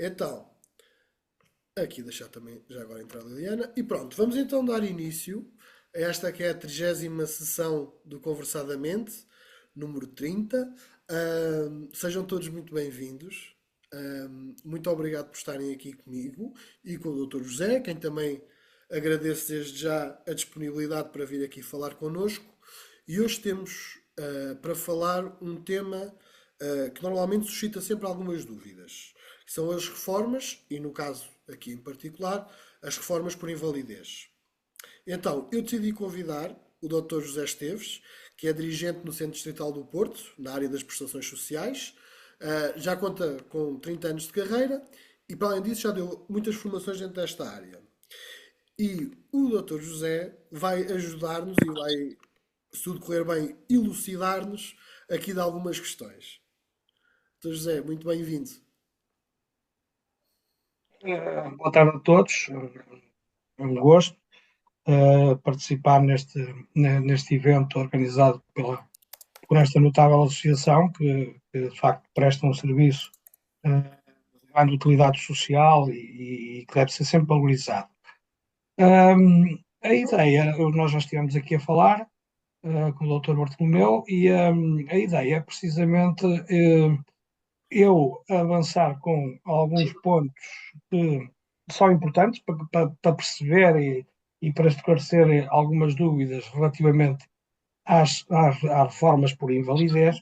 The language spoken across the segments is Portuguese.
Então, aqui deixar também já agora entrar a Liliana. E pronto, vamos então dar início a esta que é a 30ª sessão do Conversadamente, número 30. Sejam todos muito bem-vindos. Muito obrigado por estarem aqui comigo e com o Dr. José, quem também agradeço desde já a disponibilidade para vir aqui falar connosco. E hoje temos para falar um tema que normalmente suscita sempre algumas dúvidas, que são as reformas, e no caso aqui em particular, as reformas por invalidez. Então, eu decidi convidar o Dr. José Esteves, que é dirigente no Centro Distrital do Porto, na área das prestações sociais. Já conta com 30 anos de carreira e, para além disso, já deu muitas formações dentro desta área. E o Dr. José vai ajudar-nos e vai, se tudo correr bem, elucidar-nos aqui de algumas questões. Dr. José, muito bem-vindo. Boa tarde a todos. É um gosto participar neste evento organizado por esta notável associação que de facto presta um serviço uh, de grande utilidade social e que deve ser sempre valorizado. A ideia, nós já estivemos aqui a falar com o Dr. Bartolomeu e a ideia é precisamente eu avançar com alguns pontos que são importantes para perceber e para esclarecer algumas dúvidas relativamente às reformas por invalidez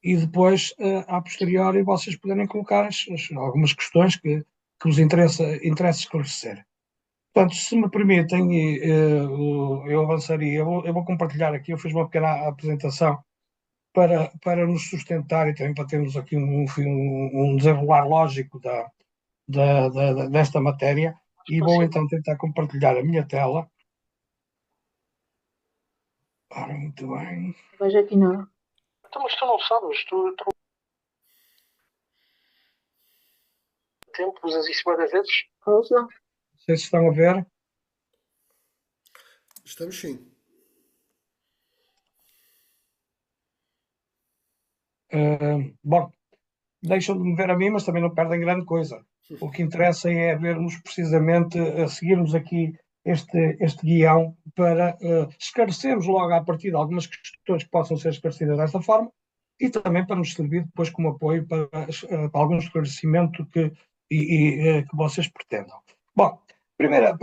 e depois, a posteriori, vocês poderem colocar algumas questões que vos interessa esclarecer. Portanto, se me permitem, eu avançaria, eu vou compartilhar aqui, eu fiz uma pequena apresentação para nos sustentar e também para termos aqui um desenrolar lógico desta matéria e vou então tentar compartilhar a minha tela. Ora, muito bem. Vejo aqui não. Então, mas tu não sabes, tu tempo usas isso várias vezes? Ouço não. Não sei se estão a ver. Estamos sim. Bom, deixam de me ver a mim, mas também não perdem grande coisa. O que interessa é vermos precisamente, seguirmos aqui este guião para esclarecermos logo à partida algumas questões que possam ser esclarecidas desta forma e também para nos servir depois como apoio para algum esclarecimento que vocês pretendam. Bom, primeiro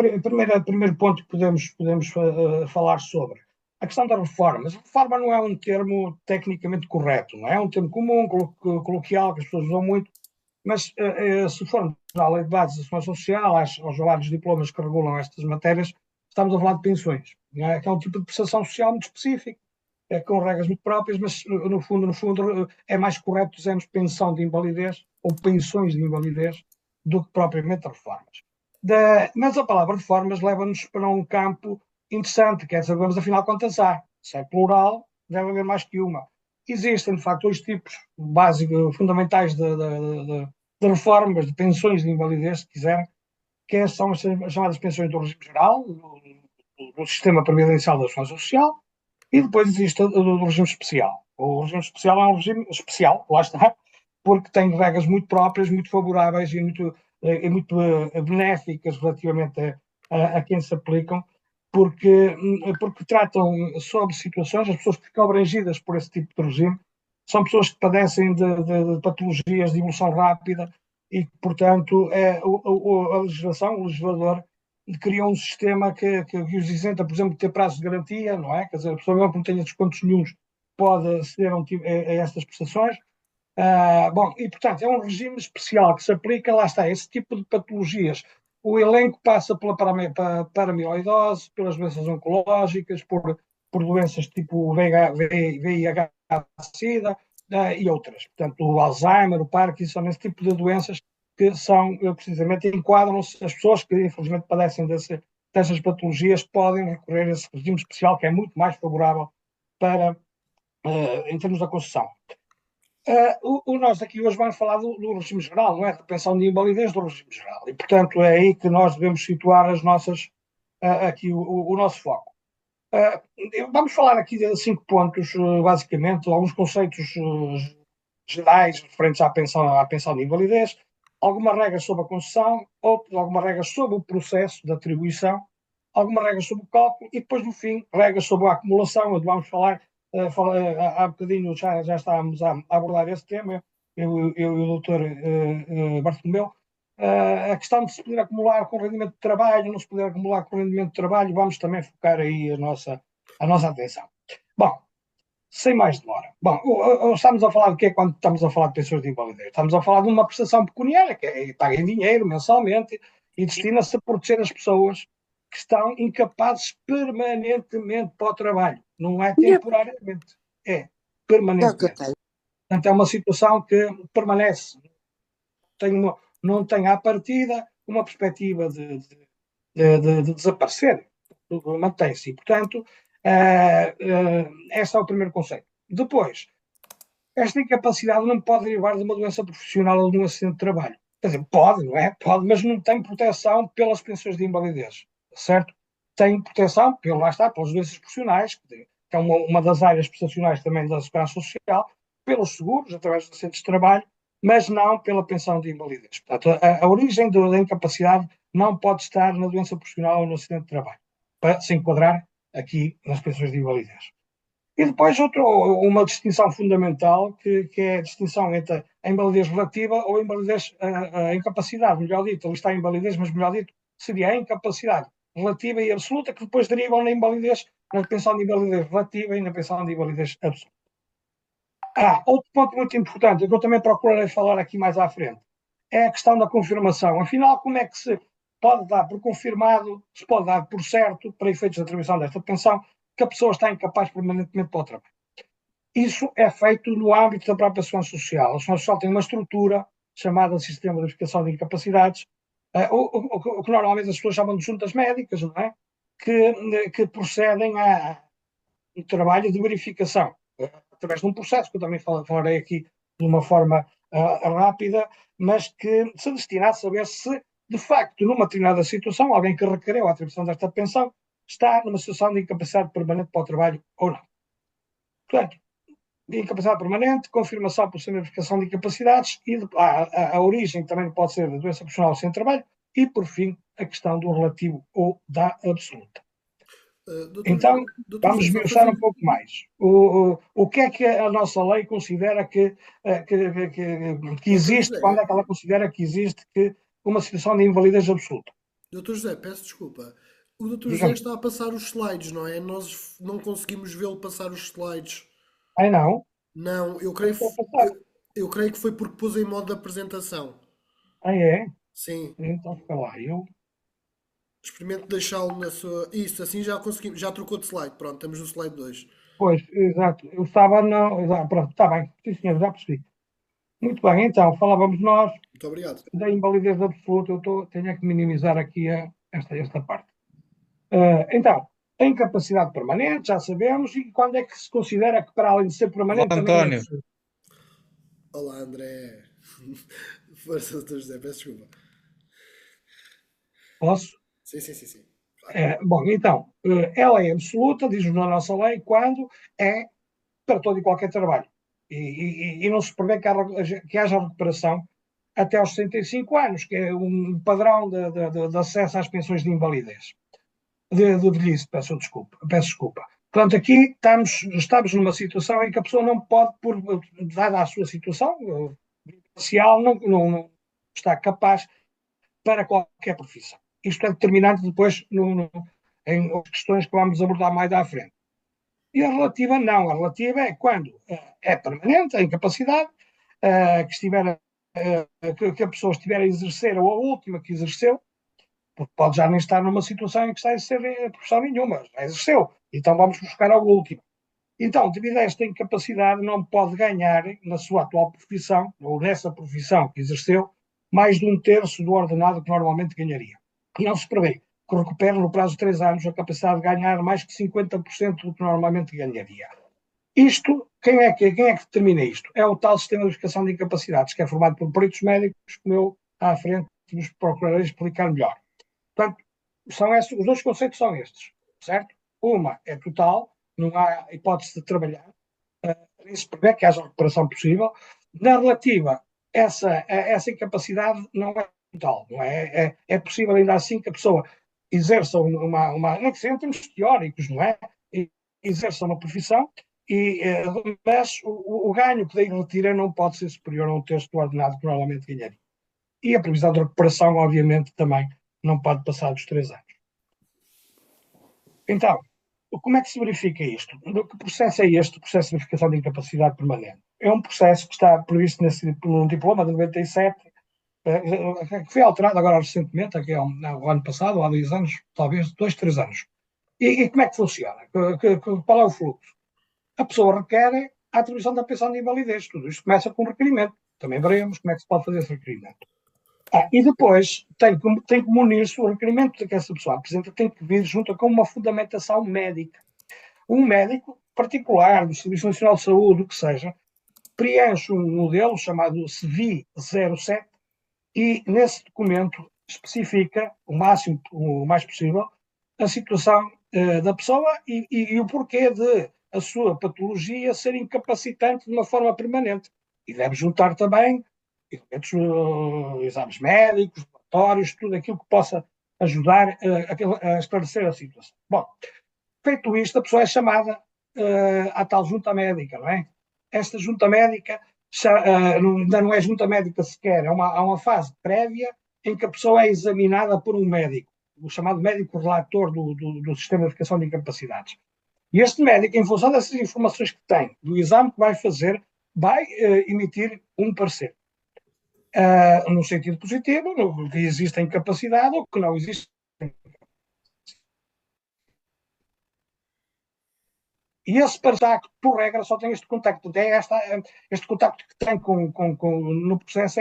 ponto que podemos falar sobre a questão das reformas. A reforma não é um termo tecnicamente correto, não é? É um termo comum, coloquial, que as pessoas usam muito, mas se formos à lei de bases da segurança social, aos vários diplomas que regulam estas matérias, estamos a falar de pensões, não é? Que é um tipo de prestação social muito específico, com regras muito próprias, mas no fundo, é mais correto dizermos pensão de invalidez ou pensões de invalidez do que propriamente reformas. Mas a palavra reformas leva-nos para um campo interessante, que é sabermos afinal quantas há. Se é plural, deve haver mais que uma. Existem, de facto, dois tipos básicos, fundamentais de reformas, de pensões de invalidez, se quiser, que são as chamadas pensões do regime geral, do sistema previdencial da segurança social, e depois existe o do regime especial. O regime especial é um regime especial, lá está, porque tem regras muito próprias, muito favoráveis e muito benéficas relativamente a quem se aplicam, porque tratam sobre situações, as pessoas que ficam abrangidas por esse tipo de regime são pessoas que padecem de patologias de evolução rápida e que, portanto, a legislação, o legislador, criou um sistema que os isenta, por exemplo, de ter prazo de garantia, não é? Quer dizer, a pessoa mesmo que não tenha descontos nenhuns pode aceder a estas prestações. Bom, e portanto é um regime especial que se aplica, lá está, a esse tipo de patologias. O elenco passa pela paramiloidose, pelas doenças oncológicas, por doenças tipo VIH-Sida e outras. Portanto, o Alzheimer, o Parkinson, esse tipo de doenças que são, precisamente, enquadram-se, as pessoas que infelizmente padecem dessas patologias podem recorrer a esse regime especial que é muito mais favorável para, em termos da concessão. Nós aqui hoje vamos falar do regime geral, não é? Da pensão de invalidez do regime geral. E, portanto, é aí que nós devemos situar aqui o nosso foco. Vamos falar aqui de 5 pontos, basicamente, alguns conceitos gerais referentes à pensão de invalidez, algumas regras sobre a concessão, outras, algumas regras sobre o processo de atribuição, algumas regras sobre o cálculo e depois, no fim, regras sobre a acumulação, onde vamos falar, há bocadinho já estávamos a abordar esse tema, eu e o doutor Bartolomeu, a questão de se poder acumular com rendimento de trabalho, não se poder acumular com rendimento de trabalho, vamos também focar aí a nossa atenção. Bom, sem mais demora. Bom, estamos a falar de quê quando estamos a falar de pensões de invalidez? Estamos a falar de uma prestação pecuniária, que é paga em dinheiro mensalmente e destina-se a proteger as pessoas que estão incapazes permanentemente para o trabalho. Não é temporariamente, é permanentemente. Portanto, é uma situação que permanece, não tem à partida uma perspectiva de desaparecer. Mantém-se. E, portanto, este é o primeiro conceito. Depois, esta incapacidade não pode derivar de uma doença profissional ou de um acidente de trabalho. Quer dizer, pode, não é? Pode, mas não tem proteção pelas pensões de invalidez, certo? Tem proteção, lá está, pelas doenças profissionais, que é uma das áreas prestacionais também da Segurança Social, pelos seguros, através dos acidentes de trabalho, mas não pela pensão de invalidez. Portanto, a origem da incapacidade não pode estar na doença profissional ou no acidente de trabalho, para se enquadrar aqui nas pensões de invalidez. E depois uma distinção fundamental, que é a distinção entre a invalidez relativa ou a invalidez, a incapacidade, melhor dito. Ali está a invalidez, mas melhor dito, seria a incapacidade relativa e absoluta, que depois derivam na invalidez, na pensão de invalidez relativa e na pensão de invalidez absoluta. Outro ponto muito importante, que eu também procurarei falar aqui mais à frente, é a questão da confirmação. Afinal, como é que se pode dar por confirmado, se pode dar por certo, para efeitos de atribuição desta pensão, que a pessoa está incapaz permanentemente para o trabalho? Isso é feito no âmbito da própria Segurança Social. A Segurança Social tem uma estrutura chamada Sistema de Verificação de Incapacidades, o que normalmente as pessoas chamam de juntas médicas, não é? Que procedem a um trabalho de verificação, através de um processo, que eu também falarei aqui de uma forma rápida, mas que se destina a saber se, de facto, numa determinada situação, alguém que requereu a atribuição desta pensão está numa situação de incapacidade permanente para o trabalho ou não. Portanto, de incapacidade permanente, confirmação por verificação de incapacidades e a origem também pode ser da doença profissional sem trabalho e, por fim, a questão do relativo ou da absoluta. Então, vamos esmiuçar um pouco mais. O que é que a nossa lei considera que existe, quando é que ela considera que existe uma situação de invalidez absoluta? Doutor José, peço desculpa. O doutor José está a passar os slides, não é? Nós não conseguimos vê-lo passar os slides. Não? Não, eu creio que foi porque pôs em modo de apresentação. É? Sim. Então fica lá. Experimente deixá-lo na sua. Isso, assim já conseguimos. Já trocou de slide. Pronto, estamos no slide 2. Pois, exato. Eu estava na. Pronto, está bem. Sim, senhor, já percebi. Muito bem, então, falávamos nós Muito obrigado. da invalidez absoluta. Tenho é que minimizar aqui esta parte. Então, a incapacidade permanente, já sabemos, e quando é que se considera que, para além de ser permanente, Olá, também é António. absoluto? Olá, André. Força, doutor José, peço desculpa. Posso? Sim, sim, sim, sim. Bom, então, ela é absoluta, diz-nos na nossa lei, quando é para todo e qualquer trabalho. E não se prevê que haja recuperação até aos 65 anos, que é um padrão de acesso às pensões de invalidez. De velhice, peço desculpa. Portanto, aqui estamos numa situação em que a pessoa não pode, dada a sua situação social, não está capaz para qualquer profissão. Isto é determinante depois em outras questões que vamos abordar mais à frente. E a relativa não. A relativa é quando é permanente a incapacidade, que a pessoa estiver a exercer, ou a última que exerceu, porque pode já nem estar numa situação em que está a exercer profissão nenhuma, já exerceu. Então vamos buscar a última. Então, devido a esta incapacidade, não pode ganhar na sua atual profissão, ou nessa profissão que exerceu, mais de um terço do ordenado que normalmente ganharia. E não se prevê que recupere no prazo de 3 anos a capacidade de ganhar mais que 50% do que normalmente ganharia. Isto, quem é que determina isto? É o tal sistema de verificação de incapacidades, que é formado por peritos médicos, como eu à frente vos procurarei explicar melhor. Portanto, os dois conceitos são estes, certo? Uma é total, não há hipótese de trabalhar, nem se prevê que haja recuperação possível. Na relativa, essa incapacidade não é total, não é? É possível ainda assim que a pessoa exerça nem que seja em termos teóricos, não é? Exerça uma profissão, mas o ganho que daí retira não pode ser superior a um terço do ordenado que normalmente ganharia. E a previsão de recuperação, obviamente, também não pode passar dos 3 anos. Então, como é que se verifica isto? Que processo é este, o processo de verificação de incapacidade permanente? É um processo que está previsto num diploma de 97, que foi alterado agora recentemente, aqui ao ano passado, ou há 2 anos, talvez 2, 3 anos. E como é que funciona? Qual é o fluxo? A pessoa requer a atribuição da pensão de invalidez. Tudo isto começa com um requerimento. Também veremos como é que se pode fazer esse requerimento. E depois tem que munir-se o requerimento que essa pessoa apresenta, tem que vir junto com uma fundamentação médica. Um médico particular do Serviço Nacional de Saúde, o que seja, preenche um modelo chamado SVI-07 e nesse documento especifica o mais possível a situação da pessoa e o porquê de a sua patologia ser incapacitante de uma forma permanente. E deve juntar também exames médicos, relatórios, tudo aquilo que possa ajudar a esclarecer a situação. Bom, feito isto, a pessoa é chamada à tal junta médica, não é? Esta junta médica ainda não é junta médica sequer, há uma fase prévia em que a pessoa é examinada por um médico, o chamado médico relator do sistema de verificação de incapacidades. E este médico, em função dessas informações que tem, do exame que vai fazer, vai emitir um parecer. No sentido positivo, no que existe incapacidade ou que não existe. E esse contacto, por regra, só tem este contacto. Este contacto que tem no processo,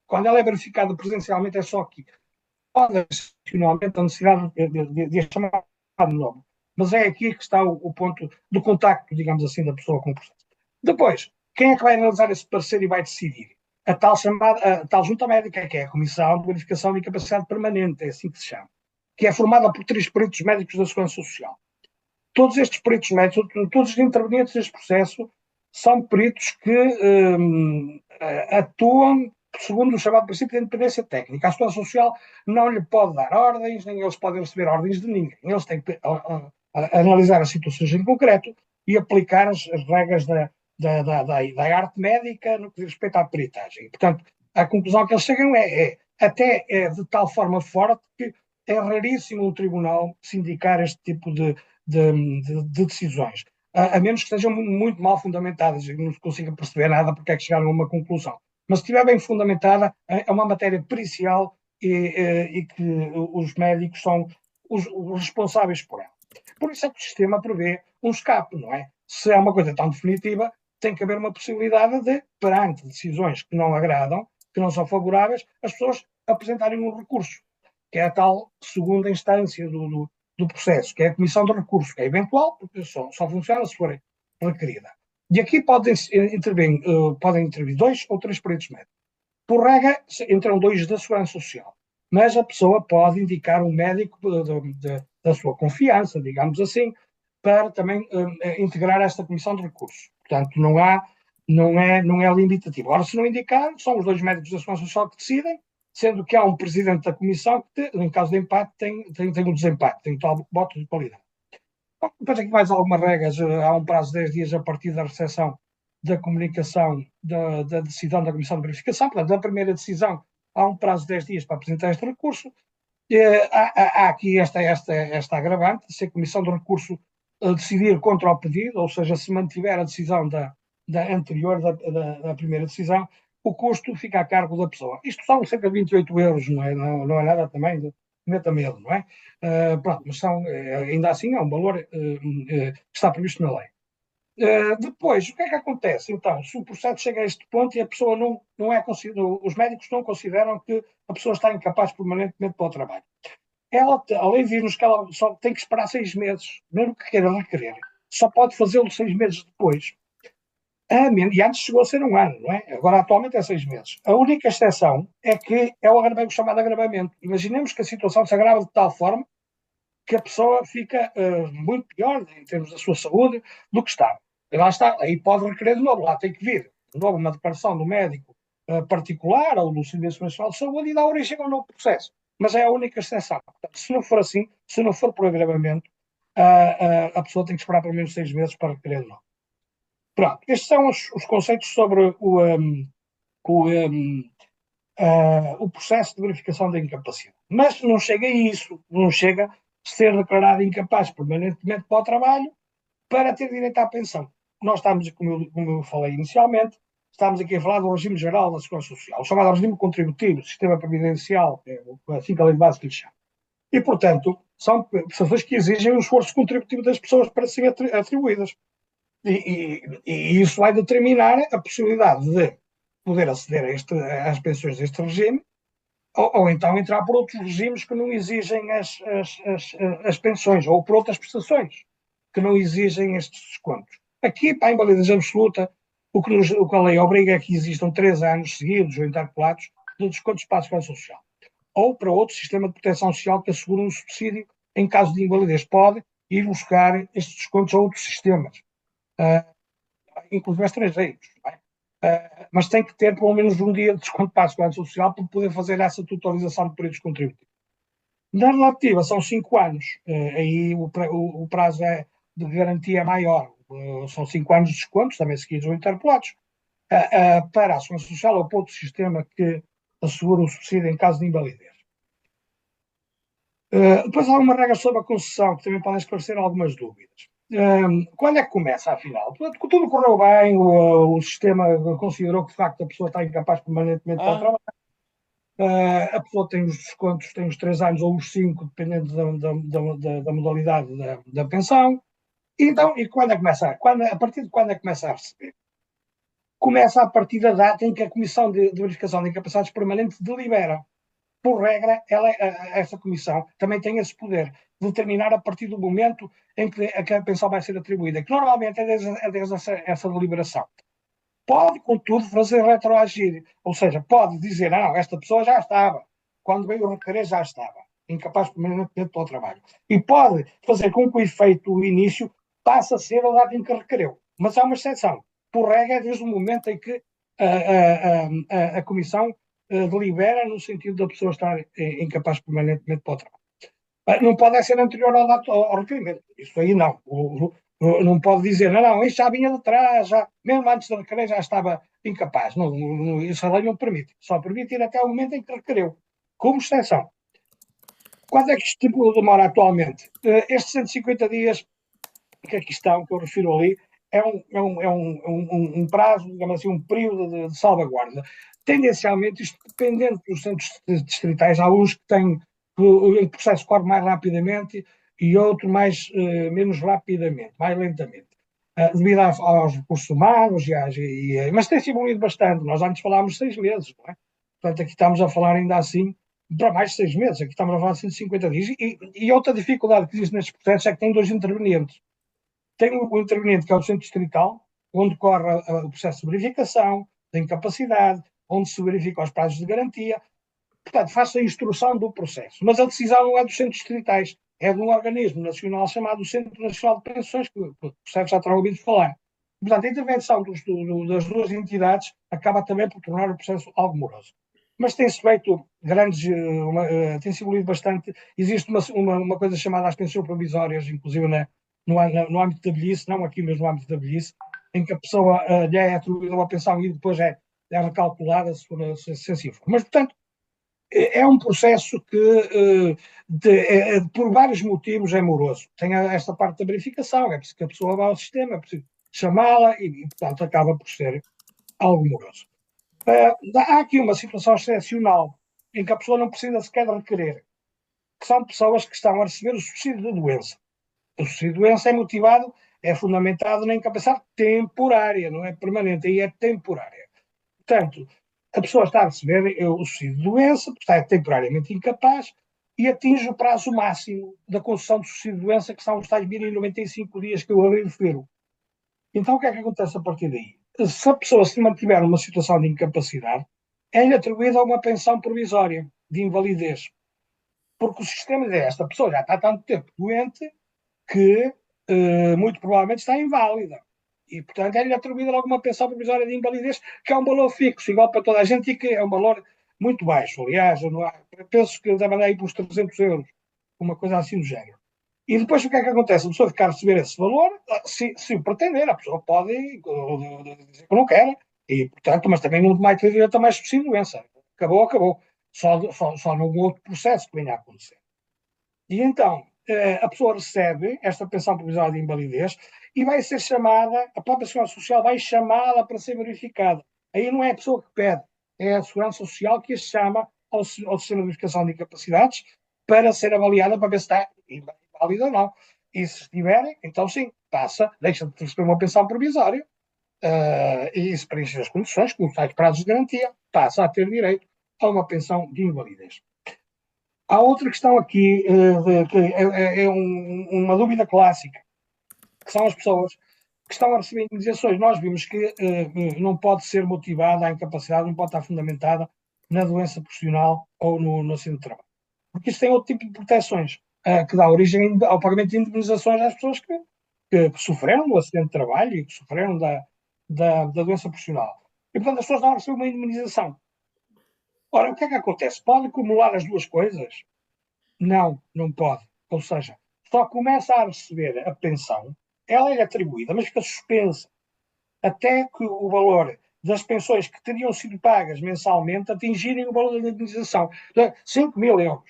quando ela é verificada presencialmente, é só aqui. Pode, excepcionalmente, a necessidade de chamar de novo. Mas é aqui que está o ponto do contacto, digamos assim, da pessoa com o processo. Depois, quem é que vai analisar esse parecer e vai decidir? A tal junta médica, que é a Comissão de Verificação de Incapacidade Permanente, é assim que se chama, que é formada por 3 peritos médicos da Segurança Social. Todos estes peritos médicos, todos os intervenientes deste processo, são peritos que atuam segundo o chamado princípio de independência técnica. A Segurança Social não lhe pode dar ordens, nem eles podem receber ordens de ninguém. Eles têm que analisar as situações em concreto e aplicar as regras da arte médica no que diz respeito à peritagem. Portanto, a conclusão que eles chegam até de tal forma forte que é raríssimo um tribunal sindicar este tipo de decisões, a menos que estejam muito mal fundamentadas e não se consiga perceber nada porque é que chegaram a uma conclusão. Mas se estiver bem fundamentada, é uma matéria pericial e que os médicos são os responsáveis por ela. Por isso é que o sistema prevê um escape, não é? Se é uma coisa tão definitiva, tem que haver uma possibilidade de, perante decisões que não agradam, que não são favoráveis, as pessoas apresentarem um recurso, que é a tal segunda instância do processo, que é a comissão de recurso, que é eventual, porque só funciona se for requerida. E aqui podem intervir 2 ou 3 peritos médicos. Por regra, entram 2 da Segurança Social, mas a pessoa pode indicar um médico da sua confiança, digamos assim, para também integrar esta comissão de recursos. Portanto, não é limitativo. Agora, se não indicar, são os 2 médicos da Segurança Social que decidem, sendo que há um presidente da comissão que, em caso de empate, tem um desempate, tem um tal voto de qualidade. Depois aqui mais algumas regras, há um prazo de 10 dias a partir da recepção da comunicação da decisão da Comissão de Verificação, portanto, da primeira decisão há um prazo de 10 dias para apresentar este recurso. Há aqui esta agravante, se a Comissão de Recurso decidir contra o pedido, ou seja, se mantiver a decisão da anterior, da primeira decisão, o custo fica a cargo da pessoa. Isto são cerca de 28 euros, não é nada também, meta medo, não é? Pronto, mas ainda assim é um valor que está previsto na lei. Depois, o que é que acontece? Então, se o processo chega a este ponto e a pessoa não é os médicos não consideram que a pessoa está incapaz permanentemente para o trabalho. A lei diz-nos que ela só tem que esperar 6 meses, mesmo que queira requerer. Só pode fazê-lo 6 meses depois. E antes chegou a ser 1 ano, não é? Agora, atualmente é 6 meses. A única exceção é que é o chamado agravamento. Imaginemos que a situação se agrava de tal forma que a pessoa fica muito pior em termos da sua saúde do que estava. E lá está, aí pode requerer de novo, lá tem que vir de novo uma declaração do médico particular ou do Serviço Nacional de Saúde e dá origem a um novo processo. Mas é a única exceção. Portanto, se não for assim, se não for por agravamento, a pessoa tem que esperar pelo menos 6 meses para requerer de novo. Pronto, estes são os conceitos sobre o processo de verificação da incapacidade. Mas não chega a isso, não chega a ser declarado incapaz permanentemente para o trabalho para ter direito à pensão. Nós estamos, como eu falei inicialmente, estamos aqui a falar do regime geral da Segurança Social, o chamado regime contributivo, sistema previdencial, que é assim que a lei de base lhe chama. E, portanto, são prestações que exigem um esforço contributivo das pessoas para serem atribuídas. E isso vai determinar a possibilidade de poder aceder às pensões deste regime, ou então entrar por outros regimes que não exigem as pensões, ou por outras prestações que não exigem estes descontos. Aqui, para a invalidez absoluta, o que a lei obriga é que existam 3 anos seguidos ou intercalados de descontos para a segurança social. Ou para outro sistema de proteção social que assegura um subsídio em caso de invalidez. Pode ir buscar estes descontos a outros sistemas, inclusive estrangeiros. Mas tem que ter pelo menos um dia de desconto para a segurança social para poder fazer essa totalização de períodos contributivos. Na relativa são 5 anos, aí o prazo de garantia é maior, são 5 anos de descontos, também seguidos ou interpelados, para a segurança social ou para outro sistema que assegura o subsídio em caso de invalidez. Depois há uma regra sobre a concessão, que também podem esclarecer algumas dúvidas. Quando é que começa, afinal? Tudo correu bem, o sistema considerou que, de facto, a pessoa está incapaz permanentemente para o trabalho. A pessoa tem os descontos, tem os 3 anos ou os 5, dependendo da modalidade da pensão. Então, e quando é que começa? A partir de quando é que começa a receber? Começa a partir da data em que a Comissão de Verificação de Incapacidades Permanentes delibera. Por regra, essa comissão também tem esse poder de determinar a partir do momento em que a pensão vai ser atribuída, que normalmente é desde essa deliberação. Pode, contudo, fazer retroagir, ou seja, pode dizer, não, esta pessoa já estava, quando veio requerer já estava, incapaz permanentemente para o trabalho. E pode fazer com que o efeito, o início, passe a ser a data em que requereu. Mas há uma exceção. Por regra, é desde o momento em que a Comissão delibera no sentido da pessoa estar incapaz permanentemente para o trabalho. Não pode ser anterior ao requerimento. Isso aí não. Não pode dizer, não, isto já vinha de trás, já, mesmo antes de requerer já estava incapaz. Não, isso a lei não permite. Só permite ir até o momento em que requereu, como exceção. Quando é que isto demora atualmente? Estes 150 dias que aqui estão, que eu refiro ali, é um prazo, digamos assim, um período de salvaguarda. Tendencialmente, isto dependendo dos centros distritais, há uns que têm o processo corre mais rapidamente e outro menos rapidamente, mais lentamente. Devido aos recursos humanos, mas tem se evoluído bastante. Nós antes falámos 6 meses, não é? Portanto, aqui estamos a falar ainda assim para mais de 6 meses, aqui estamos a falar de 150 dias. E outra dificuldade que existe nestes processos é que tem 2 intervenientes. Tem um interveniente que é o centro distrital, onde corre o processo de verificação da incapacidade, onde se verifica os prazos de garantia. Portanto, faz a instrução do processo. Mas a decisão não é dos centros distritais, é de um organismo nacional chamado Centro Nacional de Pensões, que o processo já terá ouvido falar. Portanto, a intervenção das 2 entidades acaba também por tornar o processo algo moroso. Mas tem-se feito tem-se evoluído bastante. Existe uma coisa chamada as pensões provisórias, inclusive no âmbito da velhice, não aqui, mas no âmbito da velhice, em que a pessoa lhe é atribuída uma pensão e depois é recalculada se assim for. Mas, portanto, é um processo que, por vários motivos, é moroso. Tem esta parte da verificação, é preciso que a pessoa vá ao sistema, é preciso chamá-la e, portanto, acaba por ser algo moroso. Há aqui uma situação excepcional em que a pessoa não precisa sequer de requerer, que são pessoas que estão a receber o subsídio de doença. O subsídio de doença é motivado, é fundamentado na incapacidade temporária, não é permanente, aí é temporária. Portanto, a pessoa está a receber o subsídio de doença, está temporariamente incapaz e atinge o prazo máximo da concessão do subsídio de doença, que são os tais 1095 dias que eu ali refiro. Então, o que é que acontece a partir daí? Se a pessoa se mantiver numa situação de incapacidade, é-lhe atribuída uma pensão provisória de invalidez. Porque o sistema é esta pessoa já está há tanto tempo doente que muito provavelmente está inválida. E, portanto, é-lhe atribuída logo uma pensão provisória de invalidez, que é um valor fixo, igual para toda a gente, e que é um valor muito baixo. Aliás, eu não há, penso que deve andar aí pelos 300 euros, uma coisa assim do género. E depois o que é que acontece? A pessoa ficar a receber esse valor, se o pretender, a pessoa pode dizer que não quer, e, portanto, mas também não vai ter direito a mais subsídio de doença. Acabou, acabou. Só num outro processo que venha a acontecer. E então, a pessoa recebe esta pensão provisória de invalidez e vai ser chamada, a própria Segurança Social vai chamá-la para ser verificada. Aí não é a pessoa que pede, é a Segurança Social que a chama ao Sistema de Verificação de Incapacidades para ser avaliada para ver se está inválida ou não. E se estiverem, então sim, passa, deixa de receber uma pensão provisória e se preencher as condições, como tais prazos de garantia, passa a ter direito a uma pensão de invalidez. Há outra questão aqui, que é uma dúvida clássica, que são as pessoas que estão a receber indenizações. Nós vimos que não pode ser motivada a incapacidade, não pode estar fundamentada na doença profissional ou no acidente de trabalho. Porque isso tem outro tipo de proteções, que dá origem ao pagamento de indenizações às pessoas que sofreram do acidente de trabalho e que sofreram da doença profissional. E, portanto, as pessoas não recebem uma indemnização. Ora, o que é que acontece? Pode acumular as duas coisas? Não, não pode. Ou seja, só começa a receber a pensão, ela é atribuída, mas fica suspensa até que o valor das pensões que teriam sido pagas mensalmente atingirem o valor da indenização. 5 mil euros,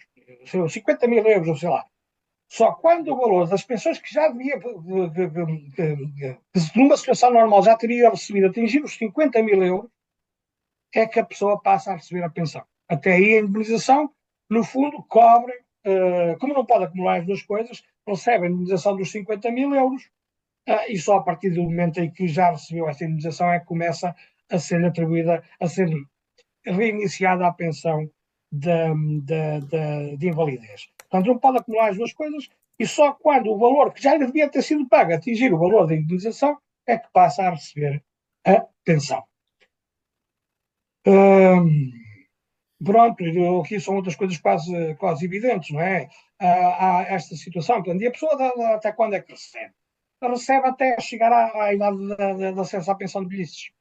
50 mil euros, ou sei lá. Só quando o valor das pensões que já devia, que numa situação normal já teria recebido, atingir os 50 mil euros, é que a pessoa passa a receber a pensão. Até aí a indemnização, no fundo, cobre, como não pode acumular as duas coisas, recebe a indemnização dos 50 mil euros e só a partir do momento em que já recebeu essa indemnização é que começa a ser atribuída, a ser reiniciada a pensão de invalidez. Portanto, não pode acumular as duas coisas e só quando o valor que já devia ter sido pago atingir o valor da indemnização é que passa a receber a pensão. Pronto, aqui são outras coisas quase evidentes, não é? Há esta situação, portanto, e a pessoa até quando é que recebe? Recebe até chegar à idade de acesso à pensão de velhice.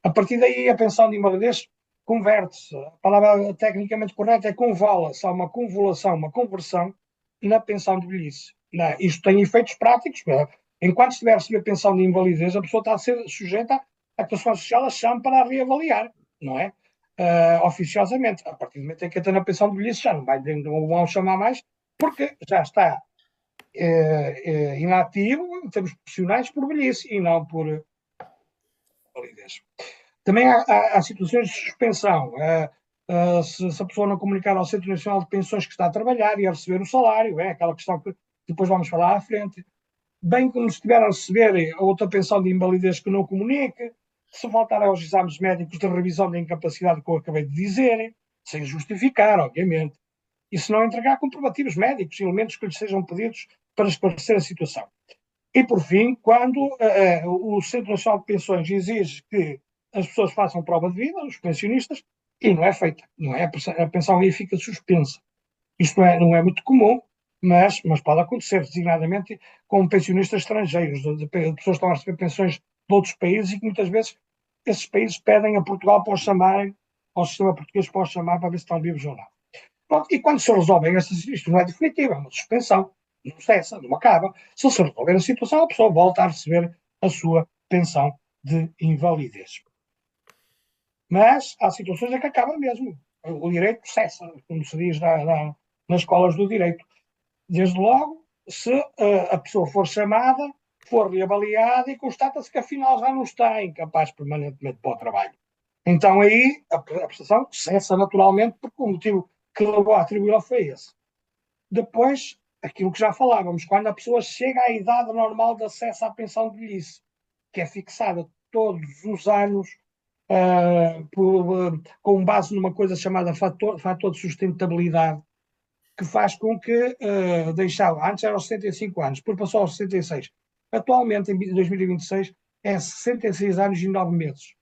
A partir daí, a pensão de invalidez converte-se. A palavra tecnicamente correta é convala-se. Há uma convolução, uma conversão na pensão de velhice. Não, isto tem efeitos práticos. Enquanto estiver a receber a pensão de invalidez, a pessoa está a ser sujeita a que a Segurança Social a chame para a reavaliar, não é? Oficiosamente. A partir do momento em que entra na pensão de velhice, já não vão chamar mais, porque já está inativo em termos profissionais por velhice e não por validez. Também há situações de suspensão. Se a pessoa não comunicar ao Centro Nacional de Pensões que está a trabalhar e a receber o salário, é aquela questão que depois vamos falar à frente. Bem como se estiver a receber outra pensão de invalidez que não comunique, se faltar aos exames médicos de revisão da incapacidade que eu acabei de dizer, sem justificar, obviamente, e se não entregar comprovativos médicos, elementos que lhes sejam pedidos para esclarecer a situação. E, por fim, quando o Centro Nacional de Pensões exige que as pessoas façam prova de vida, os pensionistas, e não é feita. Não é, a pensão aí fica suspensa. Isto não é muito comum, mas pode acontecer, designadamente com pensionistas estrangeiros, de pessoas que estão a receber pensões de outros países e que muitas vezes esses países pedem a Portugal para os chamarem, ao sistema português para os chamar para ver se estão vivos ou não. Pronto, e quando se resolvem isto não é definitivo, é uma suspensão, não cessa, não acaba. Se resolver a situação, a pessoa volta a receber a sua pensão de invalidez. Mas há situações em que acaba mesmo. O direito cessa, como se diz nas escolas do direito. Desde logo, se a pessoa for chamada, for reavaliada e constata-se que afinal já não está incapaz permanentemente para o trabalho. Então aí a prestação cessa naturalmente porque o motivo que levou a atribuí-la foi esse. Depois, aquilo que já falávamos, quando a pessoa chega à idade normal de acesso à pensão de velhice, que é fixada todos os anos com base numa coisa chamada fator de sustentabilidade, que faz com que deixava, antes era aos 65 anos, depois passou aos 66. Atualmente, em 2026, é 66 anos e 9 meses.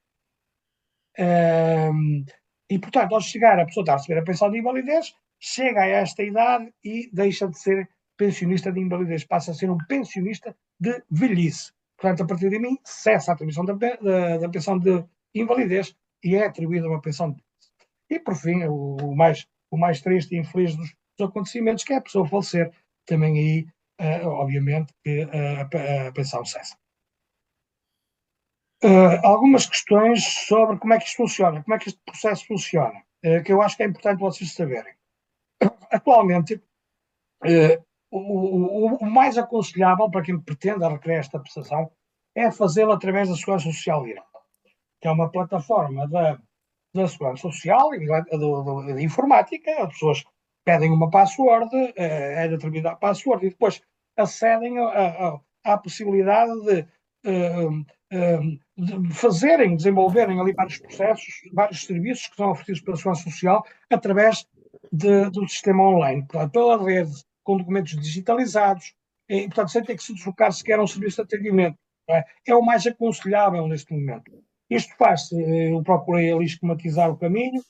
E, portanto, ao chegar a pessoa está a receber a pensão de invalidez, chega a esta idade e deixa de ser pensionista de invalidez, passa a ser um pensionista de velhice. Portanto, a partir de mim, cessa a atribuição da pensão de invalidez e é atribuída uma pensão de... E, por fim, o mais triste e infeliz dos acontecimentos, que é a pessoa falecer, também aí, obviamente, que a pensão cessa. Algumas questões sobre como é que isto funciona, como é que este processo funciona, que eu acho que é importante vocês saberem. Atualmente, o mais aconselhável para quem pretenda requerer esta prestação é fazê-lo através da Segurança Social Direta, que é uma plataforma da Segurança Social e de informática. As pessoas pedem uma password, é determinada a password, e depois acedem à possibilidade de fazerem, desenvolverem ali vários processos, vários serviços que são oferecidos pela Segurança Social através do sistema online, portanto, pela rede, com documentos digitalizados, e, portanto, sem ter que se deslocar sequer a um serviço de atendimento. É o mais aconselhável neste momento. Isto faz-se, eu procurei ali esquematizar o caminho,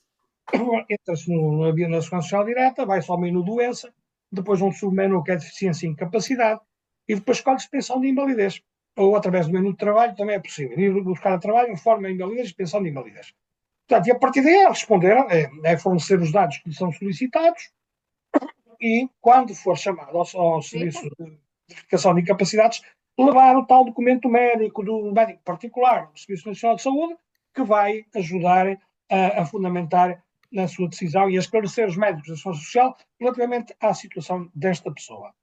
entra-se na Segurança Social Direta, vai-se ao menu doença, depois um submenu que é deficiência e incapacidade, e depois escolhe-se pensão de invalidez. Ou através do menu de trabalho também é possível. Ir buscar a trabalho, informe a invalidez e pensão de invalidez. Portanto, e a partir daí é responder, é fornecer os dados que lhe são solicitados e, quando for chamado ao serviço de verificação de incapacidades, levar o tal documento médico do médico particular do Serviço Nacional de Saúde, que vai ajudar a fundamentar na sua decisão e a esclarecer os médicos da Segurança Social relativamente à situação desta pessoa.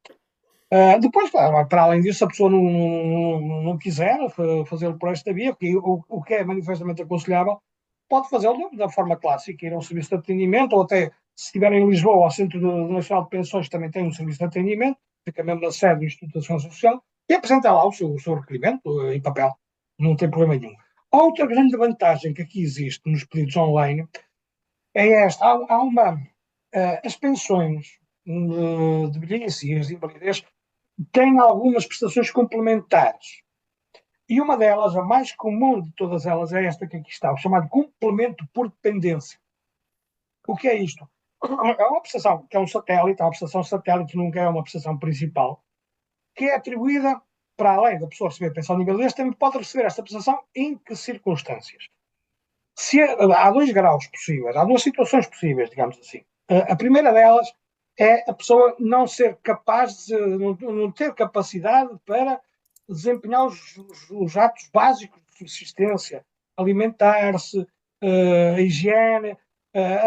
Depois, para além disso, se a pessoa não quiser fazê-lo por esta via, o que é manifestamente aconselhável, pode fazê-lo da forma clássica, ir a um serviço de atendimento, ou até, se estiver em Lisboa, ao Centro Nacional de Pensões também tem um serviço de atendimento, fica mesmo na sede do Instituto da Segurança Social, e apresentar lá o seu requerimento em papel, não tem problema nenhum. Outra grande vantagem que aqui existe nos pedidos online é esta. As pensões de velhice e as de invalidez têm algumas prestações complementares. E uma delas, a mais comum de todas elas, é esta que aqui está, o chamado complemento por dependência. O que é isto? É uma prestação que é um satélite, é uma prestação satélite, nunca é uma prestação principal, que é atribuída, para além da pessoa receber pensão de invalidez, também pode receber esta prestação em que circunstâncias? Há dois graus possíveis, há duas situações possíveis, digamos assim. A primeira delas é a pessoa não ser capaz, não ter capacidade para desempenhar os atos básicos de subsistência, alimentar-se, a higiene,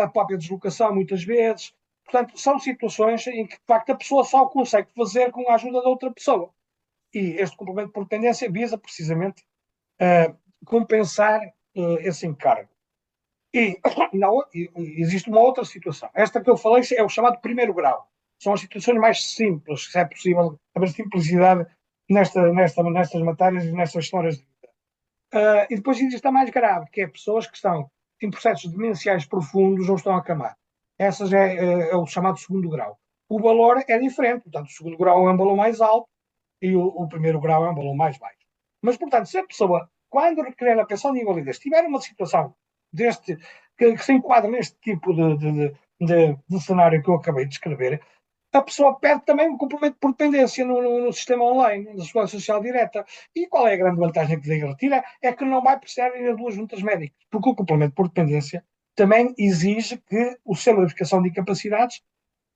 a própria deslocação, muitas vezes. Portanto, são situações em que, de facto, a pessoa só o consegue fazer com a ajuda de outra pessoa. E este complemento por dependência visa precisamente compensar esse encargo. E existe uma outra situação. Esta que eu falei é o chamado primeiro grau. São as situações mais simples, se é possível haver simplicidade nestas matérias e nestas histórias de vida. E depois existe a mais grave, que é pessoas que estão em processos demenciais profundos ou estão a camar. Essas é o chamado segundo grau. O valor é diferente, portanto, o segundo grau é um valor mais alto e o primeiro grau é um valor mais baixo. Mas, portanto, se a pessoa, quando requerer a pensão de invalidez, tiver uma situação que se enquadra neste tipo de cenário que eu acabei de descrever, a pessoa perde também o complemento por dependência no sistema online, na Segurança Social Direta. E qual é a grande vantagem que daí retira? É que não vai precisar ir a duas juntas médicas, porque o complemento por dependência também exige que o sistema de verificação de incapacidades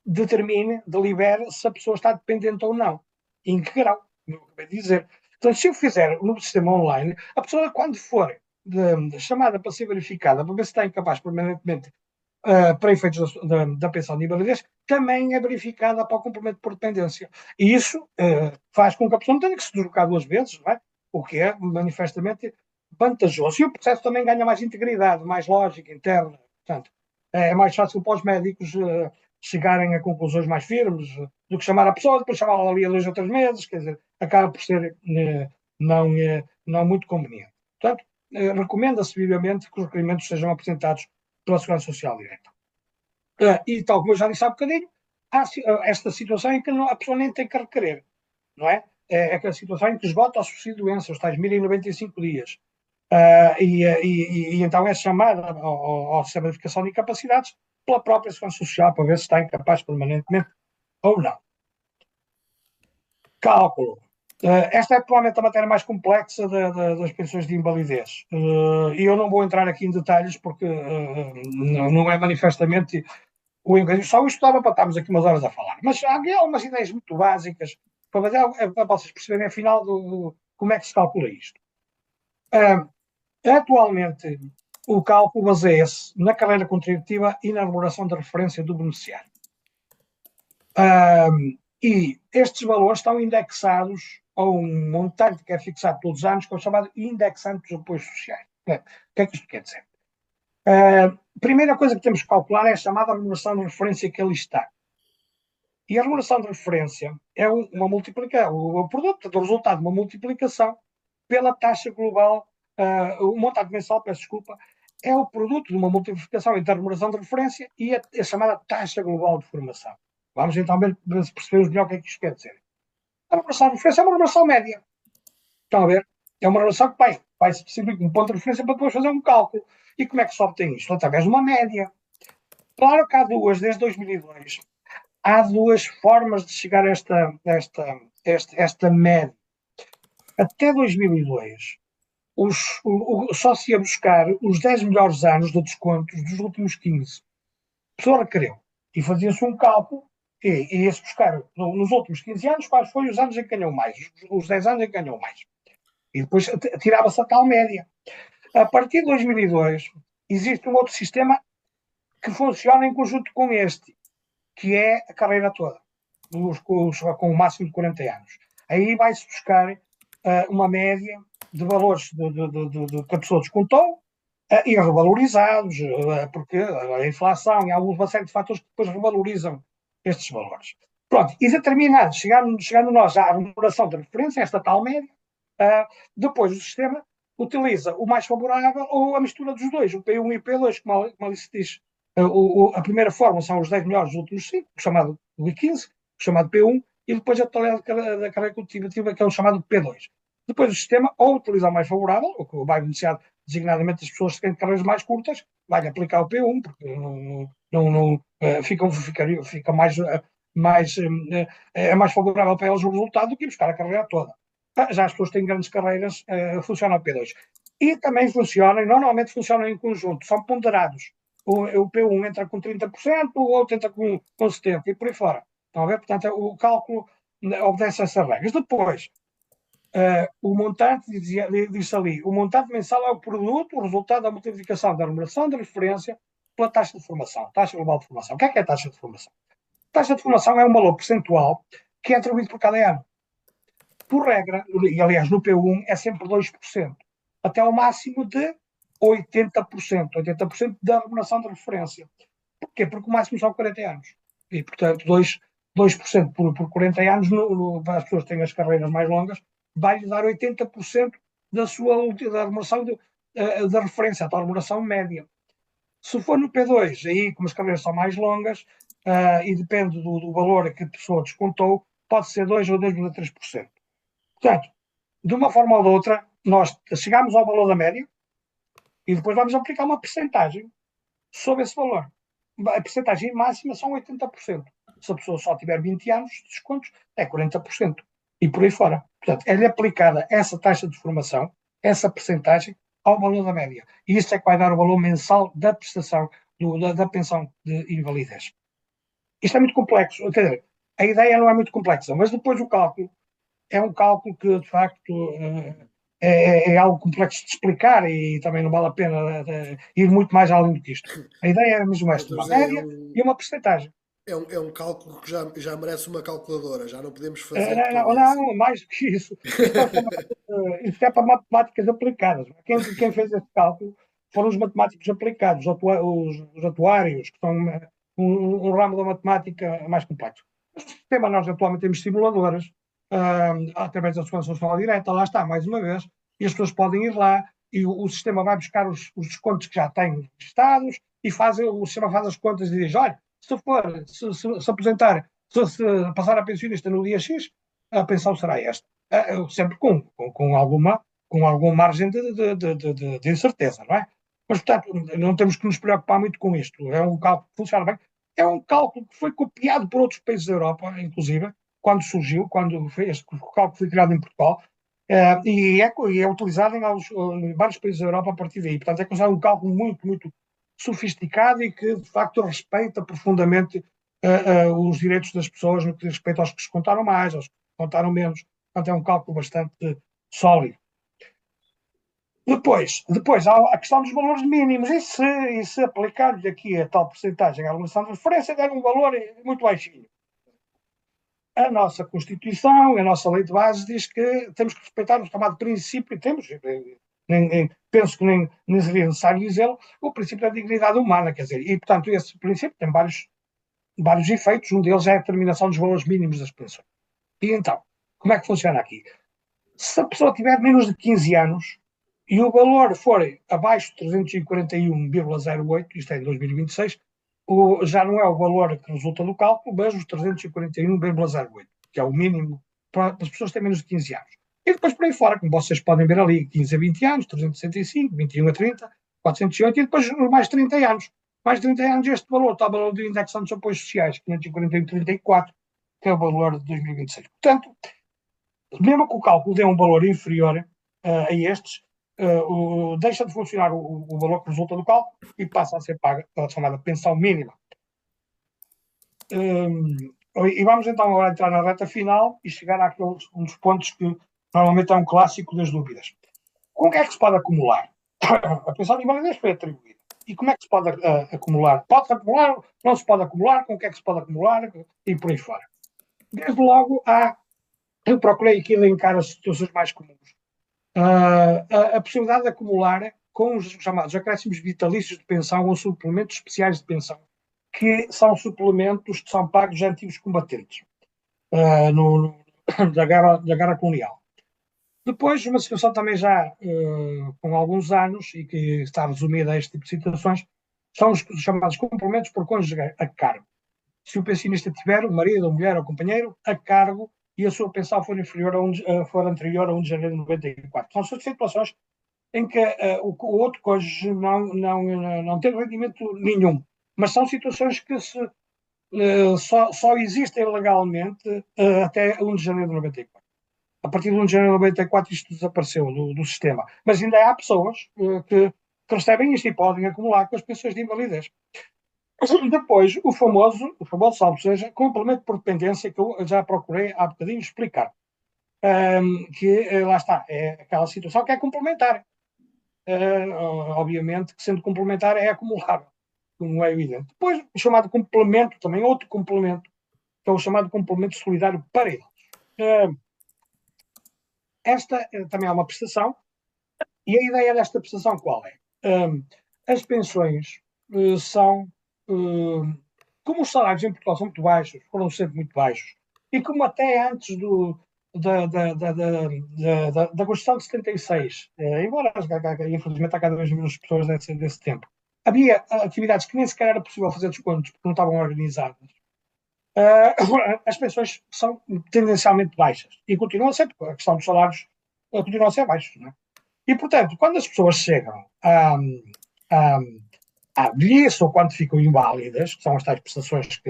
determine, delibere se a pessoa está dependente ou não. Em que grau? Não acabei de dizer. Então, se eu fizer no sistema online, a pessoa, quando for chamada para ser verificada, para ver se está incapaz permanentemente para efeitos da pensão de invalidez, também é verificada para o complemento por dependência. E isso faz com que a pessoa não tenha que se deslocar duas vezes, não é? O que é manifestamente vantajoso. E o processo também ganha mais integridade, mais lógica interna. Portanto, é mais fácil para os médicos chegarem a conclusões mais firmes do que chamar a pessoa, depois chamá-la ali a 2 ou 3 meses, quer dizer, acaba por ser não muito conveniente. Portanto, recomenda-se vivamente que os requerimentos sejam apresentados pela Segurança Social Direta. E tal como eu já disse há bocadinho, há esta situação em que a pessoa nem tem que requerer, não é? É aquela situação em que esgota o subsídio de doença, os tais 1095 dias. E então é chamada ao sistema de verificação de incapacidades pela própria Segurança Social para ver se está incapaz permanentemente ou não. Cálculo. Esta é provavelmente a matéria mais complexa das pensões de invalidez. E eu não vou entrar aqui em detalhes porque não é manifestamente o inglês. Só isto dava para estarmos aqui umas horas a falar. Mas há algumas ideias muito básicas para vocês perceberem, afinal, como é que se calcula isto. Atualmente, o cálculo baseia-se na carreira contributiva e na remuneração de referência do beneficiário. E estes valores estão indexados a um montante que é fixado todos os anos, que é o chamado indexante dos apoios sociais. O que é que isto quer dizer? A primeira coisa que temos que calcular é a chamada remuneração de referência que ali está. E a remuneração de referência é uma multiplicação, o produto do resultado de uma multiplicação pela taxa global, o montante mensal, peço desculpa, é o produto de uma multiplicação entre a remuneração de referência e a chamada taxa global de formação. Vamos então ver se percebemos melhor o que é que isto quer dizer. A remuneração de referência é uma remuneração média. Estão a ver? É uma remuneração que vai-se distribuir um ponto de referência para depois fazer um cálculo. E como é que se obtém isto? Através de uma média. Claro que há duas, desde 2002, há duas formas de chegar a esta média. Até 2002, só se ia buscar os 10 melhores anos de descontos dos últimos 15. A pessoa requereu. E fazia-se um cálculo e ia-se buscar nos últimos 15 anos quais foram os anos em que ganhou mais, os 10 anos em que ganhou mais. E depois tirava-se a tal média. A partir de 2002, existe um outro sistema que funciona em conjunto com este, que é a carreira toda, com o máximo de 40 anos. Aí vai-se buscar uma média de valores que a pessoa descontou e revalorizados, porque a inflação e alguns uma série de fatores que depois revalorizam estes valores. Pronto, e determinado, chegando nós à remuneração de referência, esta tal média, depois o sistema utiliza o mais favorável ou a mistura dos dois, o P1 e o P2, como ali se diz. A primeira forma são os 10 melhores dos últimos 5, o chamado P15, o chamado P1, e depois a totalidade da carreira contributiva, que é o chamado P2. Depois o sistema ou utiliza o mais favorável, o que vai beneficiar designadamente as pessoas que têm carreiras mais curtas, vai aplicar o P1, porque fica é mais favorável para elas o resultado do que buscar a carreira toda. Já as pessoas que têm grandes carreiras, funciona o P2. E também funciona, e normalmente funcionam em conjunto, são ponderados. O P1 entra com 30%, o outro entra com 70%, e por aí fora. Estão a ver? Portanto, o cálculo obedece a essas regras. Depois, o montante, diz ali, o montante mensal é o produto, o resultado da multiplicação da remuneração de referência pela taxa de formação, taxa global de formação. O que é a taxa de formação? A taxa de formação é um valor percentual que é atribuído por cada ano. Por regra, e aliás no P1 é sempre 2%, até ao máximo de 80%, 80% da remuneração de referência. Porquê? Porque o máximo são 40 anos. E, portanto, 2% por 40 anos, para as pessoas que têm as carreiras mais longas, vai-lhe dar 80% da remuneração da referência, a tal remuneração média. Se for no P2, aí, como as carreiras são mais longas, e depende do valor que a pessoa descontou, pode ser 2 ou 2,3%. Portanto, de uma forma ou de outra, nós chegamos ao valor da média e depois vamos aplicar uma percentagem sobre esse valor. A percentagem máxima são 80%. Se a pessoa só tiver 20 anos de descontos, é 40%. E por aí fora. Portanto, é-lhe aplicada essa taxa de formação, essa percentagem, ao valor da média. E isso é que vai dar o valor mensal da prestação, da pensão de invalidez. Isto é muito complexo. Quer dizer, a ideia não é muito complexa, mas depois o cálculo é um cálculo que, de facto, é algo complexo de explicar e também não vale a pena ir muito mais além do que isto. A ideia é mesmo esta, uma média e uma percentagem. É um cálculo que já merece uma calculadora, já não podemos fazer de Não, cabeça. mais do que isso. Isto é para matemáticas aplicadas. Quem fez esse cálculo foram os matemáticos aplicados, os atuários, que são um ramo da matemática mais complexo. No sistema, nós atualmente temos simuladoras, através da segurança social direta, lá está, mais uma vez, e as pessoas podem ir lá e o sistema vai buscar os descontos que já têm registados e o sistema faz as contas e diz, olha, se aposentar, se passar a pensionista no dia X, a pensão será esta. Sempre com alguma margem de incerteza, não é? Mas, portanto, não temos que nos preocupar muito com isto. É um cálculo que funciona bem. É um cálculo que foi copiado por outros países da Europa, inclusive, quando surgiu, quando o cálculo foi criado em Portugal, e é utilizado em vários países da Europa a partir daí. Portanto, é considerado um cálculo muito, muito sofisticado e que, de facto, respeita profundamente os direitos das pessoas no que diz respeito aos que se contaram mais, aos que se contaram menos. Portanto, é um cálculo bastante sólido. Depois há a questão dos valores mínimos. E se aplicar-lhe aqui a tal porcentagem à relação de referência, der um valor muito baixinho. A nossa Constituição, a nossa lei de base diz que temos que respeitar o chamado princípio, e temos, penso que nem seria necessário dizê-lo, o princípio da dignidade humana, quer dizer, e portanto esse princípio tem vários efeitos, um deles é a determinação dos valores mínimos das pensões. E então, como é que funciona aqui? Se a pessoa tiver menos de 15 anos e o valor for abaixo de 341,08, isto é em 2026, já não é o valor que resulta do cálculo, mas os 341,08, que é o mínimo para as pessoas que têm menos de 15 anos. E depois por aí fora, como vocês podem ver ali, 15 a 20 anos, 365, 21 a 30, 408 e depois mais 30 anos. Mais 30 anos este valor está o valor do indexação dos apoios sociais, 541,34, que é o valor de 2026. Portanto, mesmo que o cálculo dê um valor inferior a estes, deixa de funcionar o valor que resulta do cálculo e passa a ser paga a chamada pensão mínima. E vamos então agora entrar na reta final e chegar àqueles um dos pontos que normalmente é um clássico das dúvidas. Com o que é que se pode acumular? A pensão de invalidez foi atribuída. E como é que se pode acumular? Pode-se acumular? Não se pode acumular? Com o que é que se pode acumular? E por aí fora. Desde logo, eu procurei aqui elencar as situações mais comuns. A possibilidade de acumular com os chamados acréscimos vitalícios de pensão ou suplementos especiais de pensão, que são suplementos que são pagos a antigos combatentes da guerra colonial. Depois, uma situação também já com alguns anos e que está resumida a este tipo de situações, são os chamados complementos por cônjuge a cargo. Se o pensionista tiver um marido, ou mulher ou companheiro a cargo e a sua pensão for for anterior a 1 de janeiro de 94. São situações em que o outro cônjuge não tem rendimento nenhum, mas são situações que só existem legalmente até 1 de janeiro de 94. A partir de 1 de janeiro de 94 isto desapareceu do sistema, mas ainda há pessoas que recebem isto e podem acumular com as pensões de invalidez. Depois, o famoso salvo seja, complemento por dependência, que eu já procurei há bocadinho explicar. Que lá está, é aquela situação que é complementar. Obviamente que sendo complementar é acumulável, como é evidente. Depois, o chamado complemento, também outro complemento, que é o chamado complemento solidário para eles. Esta também é uma prestação, e a ideia desta prestação qual é? As pensões são, como os salários em Portugal são muito baixos, foram sempre muito baixos, e como até antes da Constituição de 76, embora infelizmente há cada vez menos pessoas desse tempo, havia atividades que nem sequer era possível fazer descontos porque não estavam organizadas. As pensões são tendencialmente baixas e continuam a ser, a questão dos salários continua a ser baixos, não é? E, portanto, quando as pessoas chegam à velhice ou quando ficam inválidas, que são as tais prestações que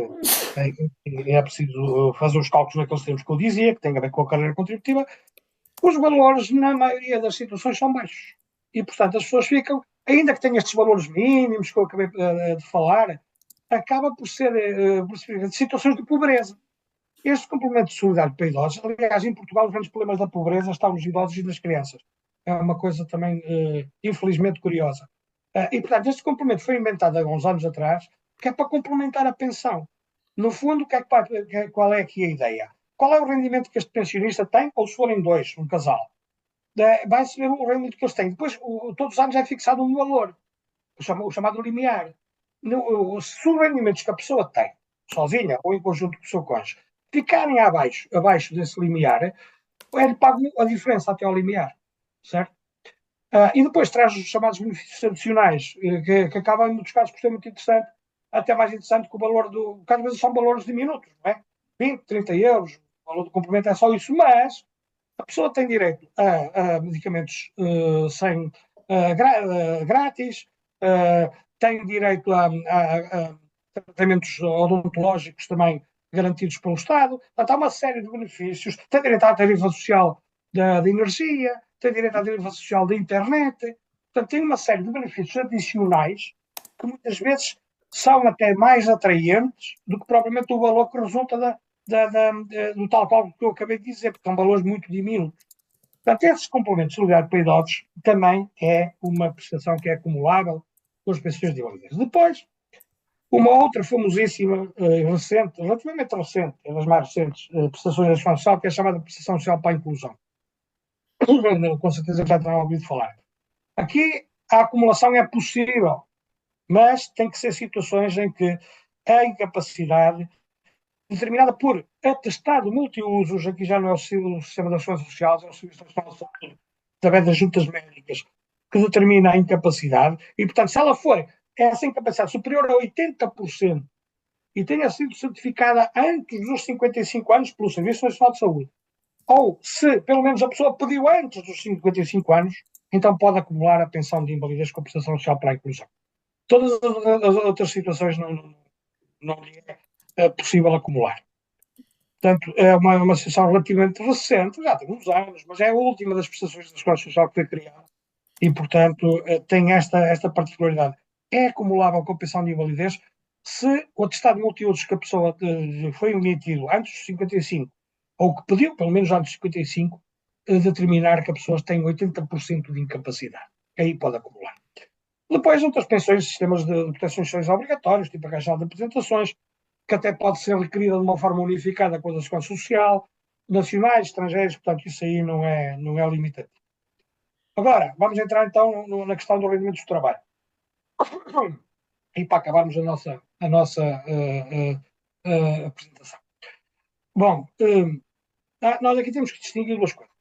é preciso fazer os cálculos naqueles termos que eu dizia, que têm a ver com a carreira contributiva, os valores, na maioria das situações, são baixos. E, portanto, as pessoas ficam, ainda que tenham estes valores mínimos que eu acabei de falar, acaba por ser situações de pobreza. Este complemento solidário para idosos, aliás, em Portugal, os grandes problemas da pobreza estão nos idosos e nas crianças. É uma coisa também, infelizmente, curiosa. E, portanto, este complemento foi inventado há uns anos atrás, que é para complementar a pensão. No fundo, qual é aqui a ideia? Qual é o rendimento que este pensionista tem, ou se forem dois, um casal? Vai-se ver o rendimento que eles têm. Depois, todos os anos é fixado um valor, o chamado limiar. Se os rendimentos que a pessoa tem, sozinha ou em conjunto com o seu cônjuge, ficarem abaixo desse limiar, ele paga a diferença até ao limiar, certo? E depois traz os chamados benefícios adicionais, que acabam, em muitos casos, por ser muito interessante, até mais interessante que o valor que às vezes são valores diminutos, não é? 20, 30 euros, o valor do complemento é só isso, mas a pessoa tem direito a medicamentos grátis, tem direito a tratamentos odontológicos também garantidos pelo Estado. Portanto, há uma série de benefícios. Tem direito à tarifa social da energia, tem direito à tarifa social da internet. Portanto, tem uma série de benefícios adicionais que muitas vezes são até mais atraentes do que propriamente o valor que resulta do tal qual que eu acabei de dizer, porque são valores muito diminutos. Portanto, esses complementos de solidariedade para idosos também é uma prestação que é acumulável com as pensões de invalidez. Depois, uma outra famosíssima, recente, relativamente recente, é das mais recentes prestações da Segurança Social, que é a chamada prestação social para a inclusão. Com certeza já terão ouvido falar. Aqui a acumulação é possível, mas tem que ser situações em que a incapacidade determinada por atestado multiusos, aqui já não é o sistema das Segurança Social, é o Serviço Nacional de Saúde, através das juntas médicas, que determina a incapacidade, e portanto, se ela for essa incapacidade superior a 80% e tenha sido certificada antes dos 55 anos pelo Serviço Nacional de Saúde, ou se pelo menos a pessoa pediu antes dos 55 anos, então pode acumular a pensão de invalidez com prestação social para a inclusão. Todas as outras situações não lhe é possível acumular. Portanto, é uma situação relativamente recente, já tem uns anos, mas é a última das prestações da Segurança Social que foi criada e, portanto, tem esta particularidade. É acumulável com a pensão de invalidez se o atestado multiusos que a pessoa foi emitido antes dos 55, ou que pediu pelo menos antes dos 55, determinar que a pessoa tem 80% de incapacidade. Aí pode acumular. Depois, outras pensões, sistemas de proteções sociais obrigatórios, tipo a caixa de apresentações, que até pode ser requerida de uma forma unificada com a da Segurança Social, nacionais, estrangeiros, portanto, isso aí não é limitativo. Agora, vamos entrar então na questão do rendimento do trabalho. E para acabarmos a nossa apresentação. Bom, nós aqui temos que distinguir duas coisas.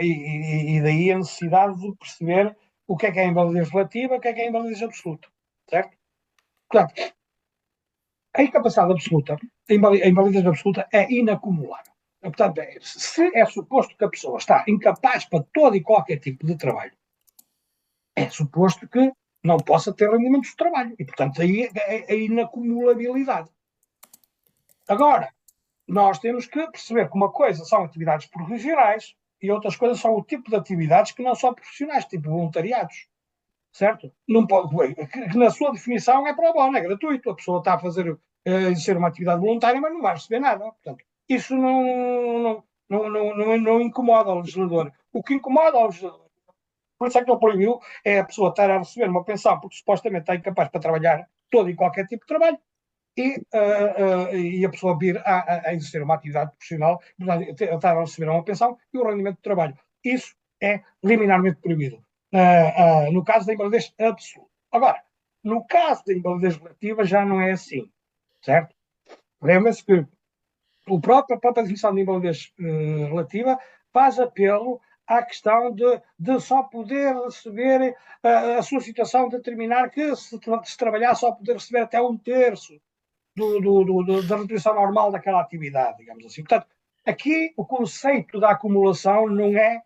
E daí a necessidade de perceber o que é a invalidez relativa e o que é a invalidez absoluta. Certo? Portanto, a incapacidade absoluta, a invalidez absoluta é inacumulável. Portanto, se é suposto que a pessoa está incapaz para todo e qualquer tipo de trabalho, é suposto que não possa ter rendimentos de trabalho. E, portanto, aí é a inacumulabilidade. Agora, nós temos que perceber que uma coisa são atividades profissionais e outras coisas são o tipo de atividades que não são profissionais, tipo voluntariados. Certo? Não pode, que na sua definição é pro bono, é gratuito. A pessoa está a fazer, exercer uma atividade voluntária, mas não vai receber nada. Portanto, isso não incomoda o legislador. O que incomoda o legislador, por isso é que ele proibiu, é a pessoa estar a receber uma pensão porque supostamente está incapaz para trabalhar todo e qualquer tipo de trabalho e a pessoa vir a exercer uma atividade profissional, portanto, estar a receber uma pensão e o rendimento de trabalho. Isso é liminarmente proibido. No caso da invalidez absoluta. Agora, no caso da invalidez relativa já não é assim, certo? Lembra-se que a própria definição de invalidez relativa faz apelo à questão de só poder receber a sua situação, determinar que se trabalhar só poder receber até um terço da retribuição normal daquela atividade, digamos assim. Portanto, aqui o conceito da acumulação não é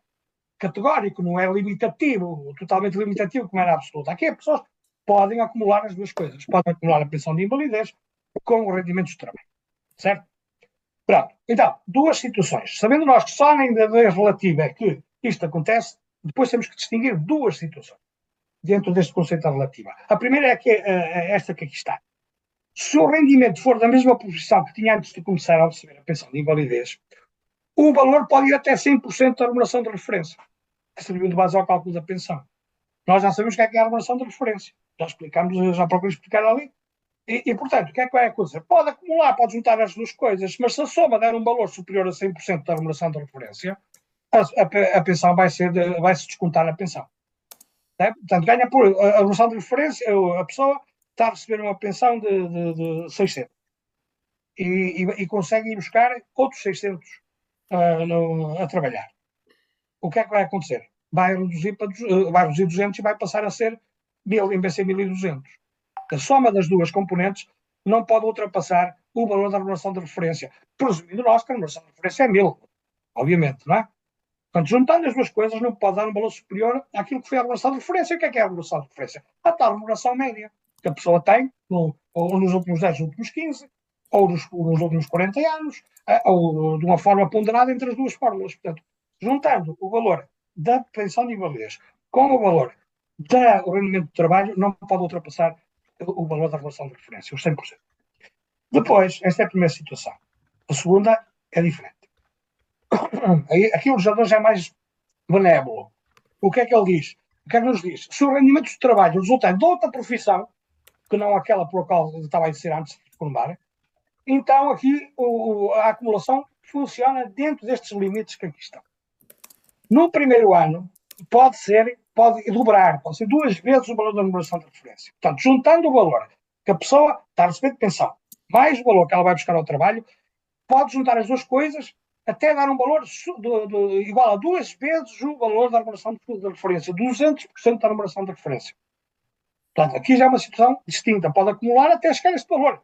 categórico, não é limitativo, totalmente limitativo, como era absoluto. Aqui as pessoas podem acumular as duas coisas. Podem acumular a pensão de invalidez com os rendimentos de trabalho. Certo? Pronto. Então, duas situações. Sabendo nós que só na invalidez relativa é que isto acontece, depois temos que distinguir duas situações dentro deste conceito da relativa. A primeira é esta que aqui está. Se o rendimento for da mesma profissão que tinha antes de começar a receber a pensão de invalidez, o valor pode ir até 100% da remuneração de referência, que serviu de base ao cálculo da pensão. Nós já sabemos o que é a remuneração de referência. Já explicámos, já procurei explicar ali. Portanto, o que é que vai acontecer? Pode acumular, pode juntar as duas coisas, mas se a soma der um valor superior a 100% da remuneração de referência, a pensão vai-se descontar a pensão. Portanto, ganha por a remuneração de referência, a pessoa está a receber uma pensão de 600 e consegue ir buscar outros 600 a trabalhar. O que é que vai acontecer? Vai reduzir 200 e vai passar a ser 1000 em vez de ser 1200. A soma das duas componentes não pode ultrapassar o valor da remuneração de referência, presumindo nós que a remuneração de referência é 1000, obviamente, não é? Portanto, juntando as duas coisas, não pode dar um valor superior àquilo que foi a remuneração de referência. O que é a remuneração de referência? A tal remuneração média que a pessoa tem, ou nos últimos 10, nos últimos 15, ou nos últimos 40 anos, ou de uma forma ponderada entre as duas fórmulas. Portanto, juntando o valor da pensão de invalidez com o valor do rendimento do trabalho, não pode ultrapassar o valor da relação de referência, os 100%. Depois, esta é a primeira situação. A segunda é diferente. Aqui o legislador já é mais benévolo. O que é que ele diz? O que é que nos diz? Se o rendimento de trabalho resulta de outra profissão, que não aquela por qual estava a exercer antes de se formar, então aqui a acumulação funciona dentro destes limites que aqui estão. No primeiro ano, pode dobrar, pode ser 2 vezes o valor da remuneração de referência. Portanto, juntando o valor que a pessoa está a receber de pensão, mais o valor que ela vai buscar ao trabalho, pode juntar as duas coisas até dar um valor igual a 2 vezes o valor da remuneração de referência, 200% da remuneração de referência. Portanto, aqui já é uma situação distinta, pode acumular até chegar a este valor.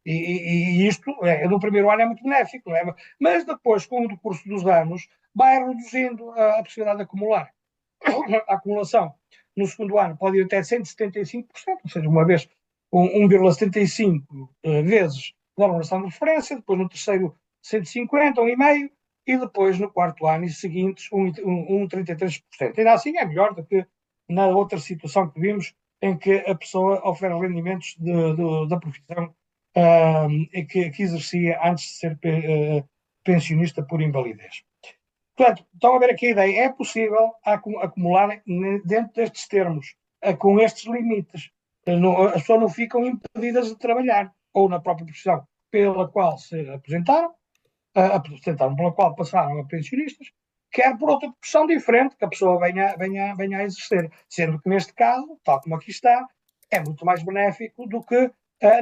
E isto, no primeiro ano, é muito benéfico, não é? Mas depois, com o decurso dos anos, vai reduzindo a possibilidade de acumular. A acumulação no segundo ano pode ir até 175%, ou seja, uma vez 1,75 vezes a remuneração de referência, depois no terceiro 150, 1,5%, e depois no quarto ano e seguintes 1,33%. Ainda assim é melhor do que na outra situação que vimos, em que a pessoa oferece rendimentos da profissão que exercia antes de ser pensionista por invalidez. Portanto, estão a ver aqui a ideia. É possível acumular dentro destes termos, com estes limites. As pessoas não ficam impedidas de trabalhar, ou na própria profissão pela qual se aposentaram pela qual passaram a pensionistas, quer por outra profissão diferente que a pessoa venha a exercer. Sendo que neste caso, tal como aqui está, é muito mais benéfico do que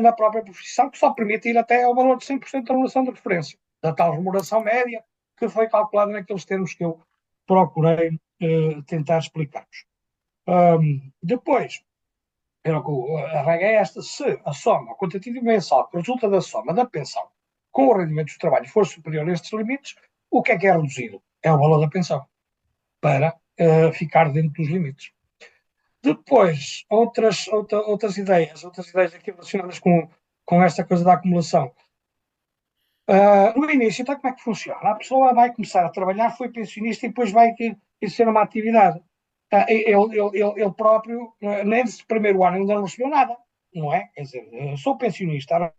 na própria profissão, que só permite ir até ao valor de 100% da remuneração de referência, da tal remuneração média, que foi calculada naqueles termos que eu procurei tentar explicar-vos. Depois, a regra é esta: se a soma, o quantitativo mensal que resulta da soma da pensão com o rendimento do trabalho for superior a estes limites, o que é reduzido? É o valor da pensão, para ficar dentro dos limites. Depois, outras ideias aqui relacionadas com esta coisa da acumulação. No início, então, como é que funciona? A pessoa vai começar a trabalhar, foi pensionista e depois vai exercer uma atividade. Ele próprio, nem nesse primeiro ano, ainda não recebeu nada, não é? Quer dizer, eu sou pensionista,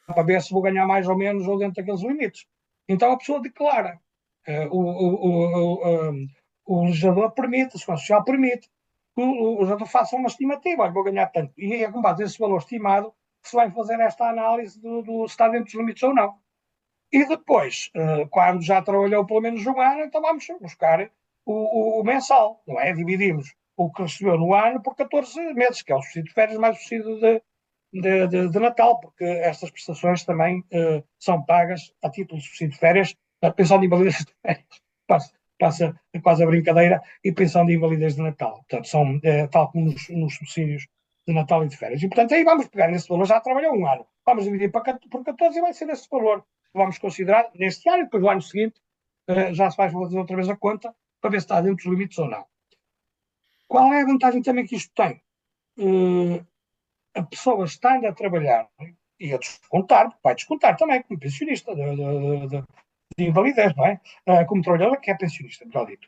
para ver se vou ganhar mais ou menos ou dentro daqueles limites. Então a pessoa declara. O legislador permite, a Segurança Social permite que o legislador faça uma estimativa. Olha, vou ganhar tanto. E é com base nesse valor estimado que se vai fazer esta análise do se está dentro dos limites ou não. E depois, quando já trabalhou pelo menos um ano, então vamos buscar o mensal, não é? Dividimos o que recebeu no ano por 14 meses, que é o subsídio de férias mais o subsídio de Natal, porque estas prestações também são pagas a título de subsídio de férias, a pensão de invalidez de férias passa quase a brincadeira, e pensão de invalidez de Natal. Portanto, são tal como nos subsídios de Natal e de férias. E, portanto, aí vamos pegar nesse valor, já trabalhou um ano, vamos dividir por 14 e vai ser esse valor que vamos considerar neste ano, e depois no ano seguinte já se vai fazer outra vez a conta para ver se está dentro dos limites ou não. Qual é a vantagem também que isto tem? A pessoa está a trabalhar e a descontar, vai descontar também como pensionista de invalidez, não é? Como trabalhador que é pensionista, melhor dito.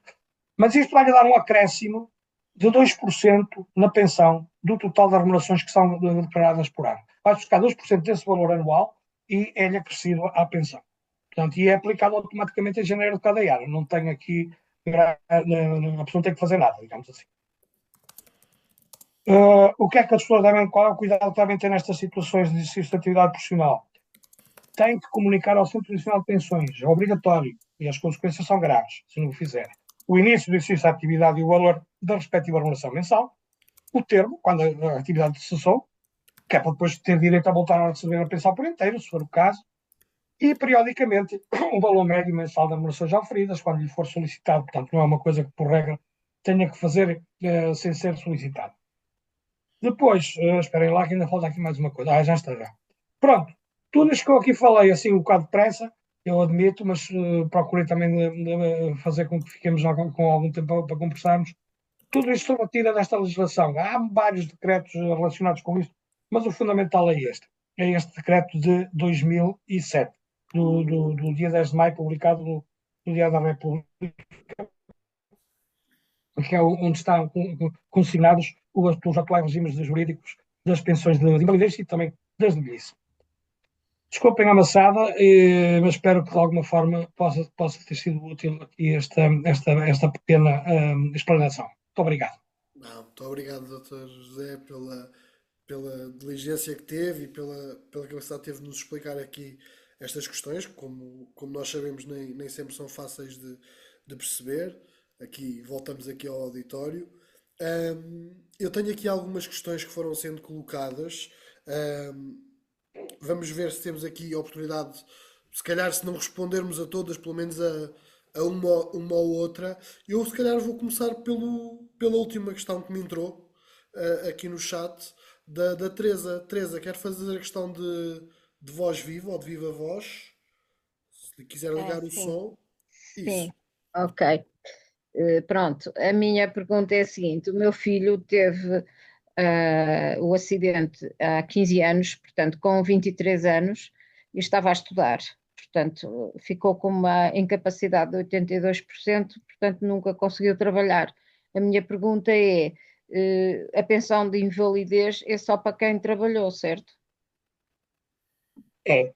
Mas isto vai-lhe dar um acréscimo de 2% na pensão do total das remunerações que são declaradas por ano. Vai buscar 2% desse valor anual e é-lhe acrescido à pensão. Portanto, e é aplicado automaticamente em janeiro de cada ano. Não tem aqui, a pessoa não tem que fazer nada, digamos assim. O que é que as pessoas devem, qual é o cuidado que devem ter nestas situações de exercício de atividade profissional? Tem que comunicar ao Centro Nacional de Pensões, é obrigatório, e as consequências são graves, se não o fizer. O início do exercício da atividade e o valor da respectiva remuneração mensal, o termo, quando a atividade cessou, que é para depois ter direito a voltar a receber a pensão por inteiro, se for o caso, e periodicamente o valor médio mensal das remunerações já oferidas, quando lhe for solicitado. Portanto, não é uma coisa que, por regra, tenha que fazer sem ser solicitado. Depois, esperem lá que ainda falta aqui mais uma coisa. Já está já. Pronto, tudo isto que eu aqui falei, assim, um bocado depressa, eu admito, mas procurei também de fazer com que fiquemos com algum tempo para conversarmos. Tudo isto retira desta legislação. Há vários decretos relacionados com isto mas o fundamental é este decreto de 2007, do dia 10 de maio, publicado no Diário da República, que é onde estão consignados os atuais regimes jurídicos das pensões de invalidez e também das de velhice. Desculpem a amassada, mas espero que de alguma forma possa ter sido útil aqui esta pequena explanação. Muito obrigado. Não, muito obrigado, Dr. José, pela diligência que teve e pela capacidade que teve de nos explicar aqui estas questões, como nós sabemos, nem sempre são fáceis de perceber. Aqui, voltamos aqui ao auditório. Eu tenho aqui algumas questões que foram sendo colocadas. Vamos ver se temos aqui a oportunidade, se calhar se não respondermos a todas, pelo menos a uma ou outra. Eu se calhar vou começar pela última questão que me entrou aqui no chat, da Teresa. Teresa, quer fazer a questão de voz viva ou de viva voz? Se lhe quiser ligar o Sim, som. Isso. sim, ok. Pronto, a minha pergunta é a seguinte: o meu filho teve o acidente há 15 anos, portanto, com 23 anos, e estava a estudar. Portanto, ficou com uma incapacidade de 82%, portanto, nunca conseguiu trabalhar. A minha pergunta é: a pensão de invalidez é só para quem trabalhou, certo? É,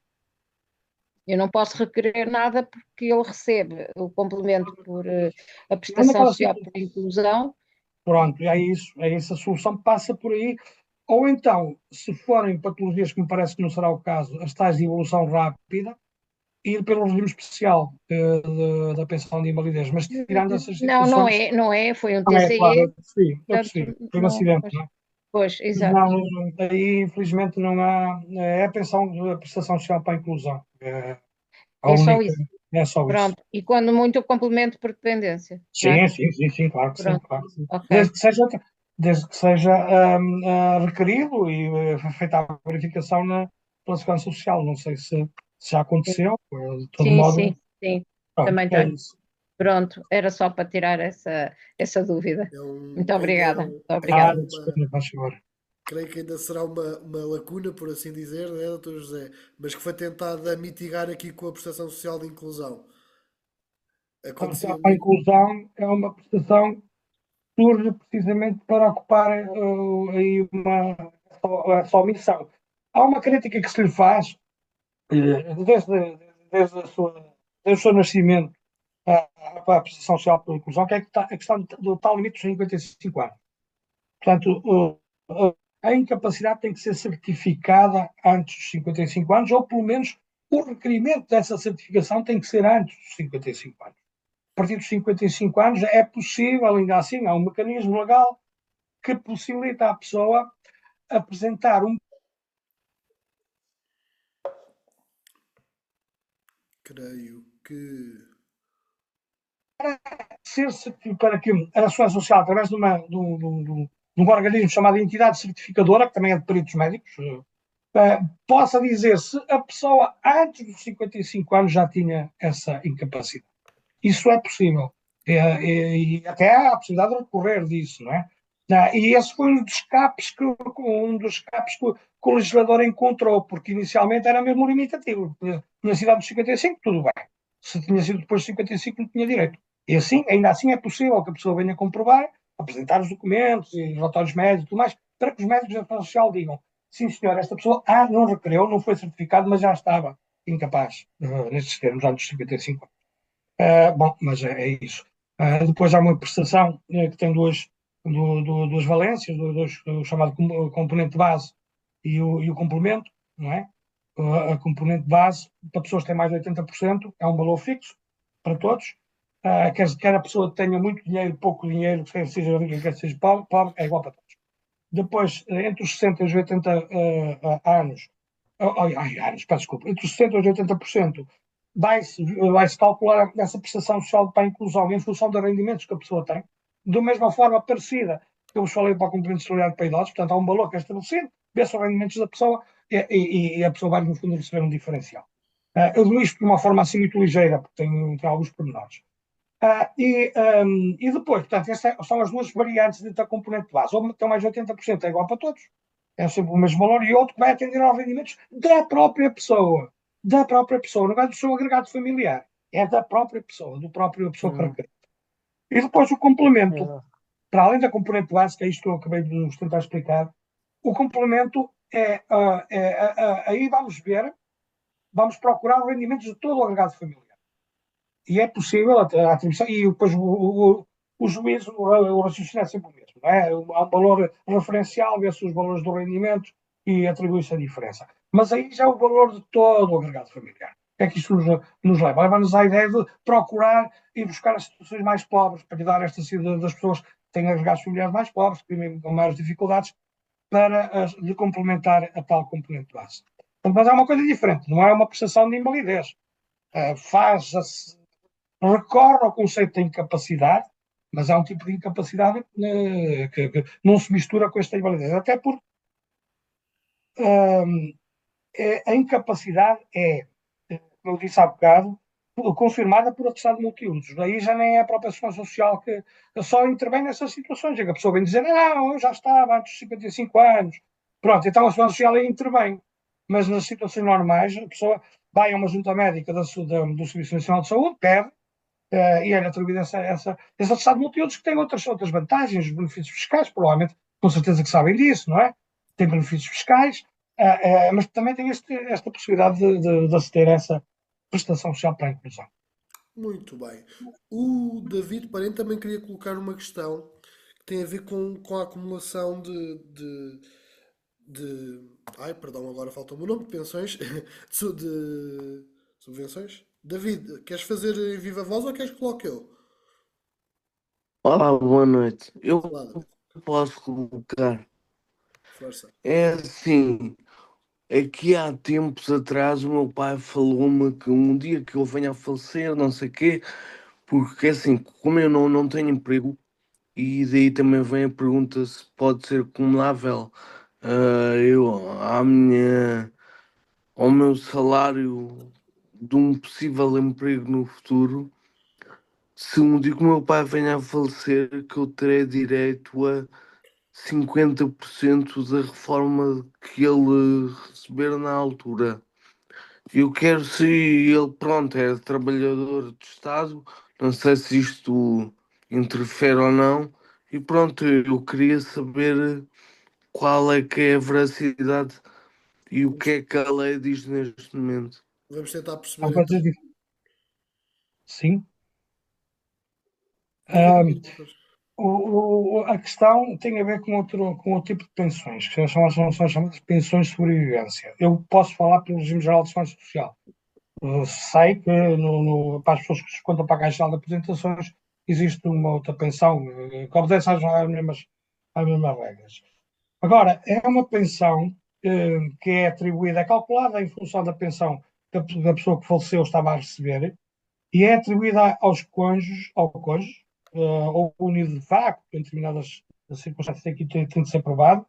Eu não posso requerer nada porque ele recebe o complemento por a mas prestação naquela social por inclusão. pronto, é isso, a solução passa por aí. Ou então, se forem patologias, que me parece que não será o caso, as tais de evolução rápida, ir pelo regime especial da pensão de invalidez. Mas tirando essas Não, não situações, é, não é, foi um não é claro, TCE, eu portanto, percebi, foi um não, acidente, pois, não é? pois, exato. Não, aí infelizmente não há, é a pensão de prestação social para a inclusão, é a É só única, isso. é só isso. Pronto. E quando muito o complemento por dependência, não é? Sim, claro que sim, Pronto. claro que sim. Ok. Desde que seja requerido e feita a verificação pela Segurança Social. Não sei se já aconteceu, de todo Sim, modo, sim, sim. pronto, Também é tenho. isso. Pronto. Era só para tirar essa dúvida. Muito obrigada. Muito Ah, obrigada. desculpa, faz favor. Creio que ainda será uma lacuna, por assim dizer, não é, Dr. José? Mas que foi tentada mitigar aqui com a prestação social de inclusão. Acontecia A muito. inclusão é uma prestação que surge precisamente para ocupar aí essa omissão. Há uma crítica que se lhe faz desde desde o seu nascimento para a prestação social pela inclusão, que é a questão do tal limite dos 55 anos. Portanto, a incapacidade tem que ser certificada antes dos 55 anos, ou pelo menos o requerimento dessa certificação tem que ser antes dos 55 anos. A partir dos 55 anos é possível, ainda assim, há um mecanismo legal que possibilita à pessoa apresentar um Creio que. para que a Segurança Social, através de um organismo chamado entidade certificadora, que também é de peritos médicos, possa dizer se a pessoa antes dos 55 anos já tinha essa incapacidade. Isso é possível. E até há a possibilidade de recorrer disso, não é? E esse foi um dos escapes que o legislador encontrou, porque inicialmente era mesmo limitativo. Tinha sido antes dos 55, tudo bem. Se tinha sido depois dos 55, não tinha direito. E assim, ainda assim é possível que a pessoa venha comprovar, apresentar os documentos e relatórios médicos e tudo mais, para que os médicos da Segurança Social digam: sim, senhor, esta pessoa não requereu, não foi certificado, mas já estava incapaz, nestes termos, antes dos 55 anos. Bom, mas é isso. Depois há uma prestação que tem duas valências, o chamado componente base e o complemento, não é? A componente base, para pessoas que têm mais de 80%, é um valor fixo para todos. Quer a pessoa tenha muito dinheiro, pouco dinheiro, quer seja rica, quer seja pobre, é igual para todos. Depois, entre os 60 e os 80 anos, anos, peço desculpa, entre os 60 e os 80%, vai-se calcular essa prestação social para a inclusão em função dos rendimentos que a pessoa tem, da mesma forma parecida que eu vos falei para o complemento de solidariedade para idosos, portanto há um valor que é estabelecido, vê-se os rendimentos da pessoa e a pessoa vai, no fundo, receber um diferencial. Eu dou isto de uma forma assim muito ligeira, porque tem alguns pormenores. E depois, portanto, estas são as duas variantes da componente base. Ou tem mais de 80% é igual para todos, é sempre o mesmo valor, e outro que vai atender aos rendimentos da própria pessoa. Da própria pessoa, não é do seu agregado familiar. É da própria pessoa, do próprio pessoa que Hum, requer. E depois o complemento, exato. para além da componente básica, é isto que eu acabei de vos tentar explicar, o complemento aí vamos ver, vamos procurar os rendimentos de todo o agregado familiar. E é possível a atribuição, e depois o juízo, o raciocínio é sempre o mesmo, não é? Há um valor referencial, vê-se os valores do rendimento e atribui-se a diferença. Mas aí já é o valor de todo o agregado familiar. O que é que isto nos leva? Leva-nos à ideia de procurar e buscar as situações mais pobres, para lhe dar esta das pessoas que têm agregados familiares mais pobres, que têm com maiores dificuldades, para lhe complementar a tal componente base. Mas é uma coisa diferente, não é uma prestação de invalidez. Faz-se recorre ao conceito de incapacidade, mas há um tipo de incapacidade que não se mistura com esta invalidez. Até porque a incapacidade como eu disse há bocado, confirmada por atestado de multiusos. Daí já nem é a própria Segurança Social que só intervém nessas situações. É que a pessoa vem dizer, não, eu já estava antes dos 55 anos. Pronto, então a Segurança Social aí intervém. Mas nas situações normais, a pessoa vai a uma junta médica do Serviço Nacional de Saúde, pede, e é atribuído esse atestado de multiusos que tem outras vantagens, os benefícios fiscais, provavelmente, com certeza que sabem disso, não é? Tem benefícios fiscais, mas também tem esta possibilidade de aceder a essa prestação social para a inclusão. Muito bem. O David Parente também queria colocar uma questão que tem a ver com a acumulação Ai, perdão, agora faltou-me o nome de pensões. De subvenções. David, queres fazer em viva voz ou queres que coloque eu? Olá, boa noite. Eu Lá, David. posso colocar. Força. É assim, aqui há tempos atrás o meu pai falou-me que um dia que eu venha a falecer, não sei quê, porque assim, como eu não tenho emprego, e daí também vem a pergunta se pode ser acumulável à ao meu salário de um possível emprego no futuro, se um dia que o meu pai venha a falecer, que eu terei direito a 50% da reforma que ele receber na altura. Eu quero, se ele, pronto, é trabalhador de Estado, não sei se isto interfere ou não, e pronto, eu queria saber qual é que é a veracidade e o que Vamos, é que a lei diz neste momento. vamos tentar Há perceber então. coisas diferentes. Sim. David, Ah, David, força. a questão tem a ver com outro tipo de pensões, que são chamadas pensões de sobrevivência. Eu posso falar pelo regime geral de segurança social. Sei que para as pessoas que descontam para a Caixa de Apresentações existe uma outra pensão que obedece às mesmas regras. Agora, é uma pensão que é atribuída, é calculada em função da pensão que a pessoa que faleceu estava a receber e é atribuída ao cônjuge, ou unido de facto, em determinadas circunstâncias aqui tem de ser provado,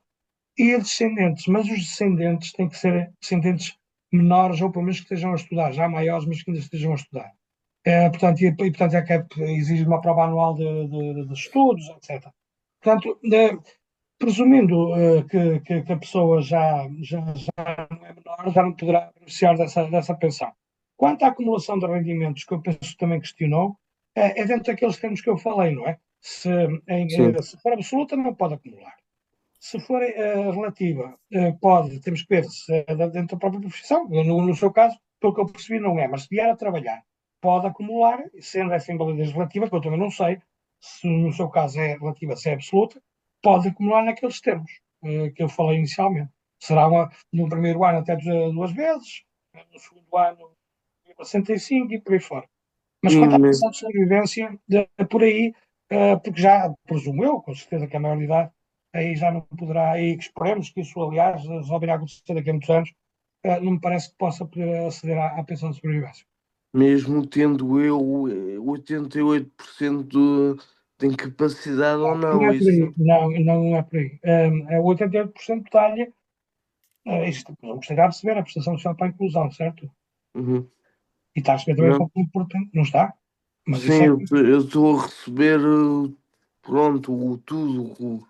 e a descendentes, mas os descendentes têm que ser descendentes menores ou pelo menos que estejam a estudar, já maiores, mas que ainda estejam a estudar. Portanto, é que exige uma prova anual de estudos, etc. Portanto, presumindo que a pessoa já não é menor, já não poderá beneficiar dessa pensão. Quanto à acumulação de rendimentos, que eu penso que também questionou, é dentro daqueles termos que eu falei, não é? Sim. Se for absoluta, não pode acumular. Se for relativa, temos que ver se é dentro da própria profissão. No seu caso, pelo que eu percebi, não é, mas se vier a trabalhar, pode acumular, sendo essa invalidez relativa, que eu também não sei se no seu caso é relativa, se é absoluta, pode acumular naqueles termos que eu falei inicialmente. Será no primeiro ano até duas vezes, no segundo ano 65 e por aí fora. Mas quanto à E, pensão de sobrevivência, por aí, porque já, presumo eu, com certeza que a maior de idade, aí já não poderá, e esperemos que isso, aliás, só virá a acontecer daqui a muitos anos, não me parece que possa poder aceder à pensão de sobrevivência. mesmo tendo eu 88% de incapacidade ou Não não, é por isso. aí, não, não é por aí. É 88% talha, isto, presumo que esteja a receber a prestação social para a inclusão, certo? Uhum. E está a receber também Não. para o importante, não está? Mas isso Sim, é. eu estou a receber pronto, tudo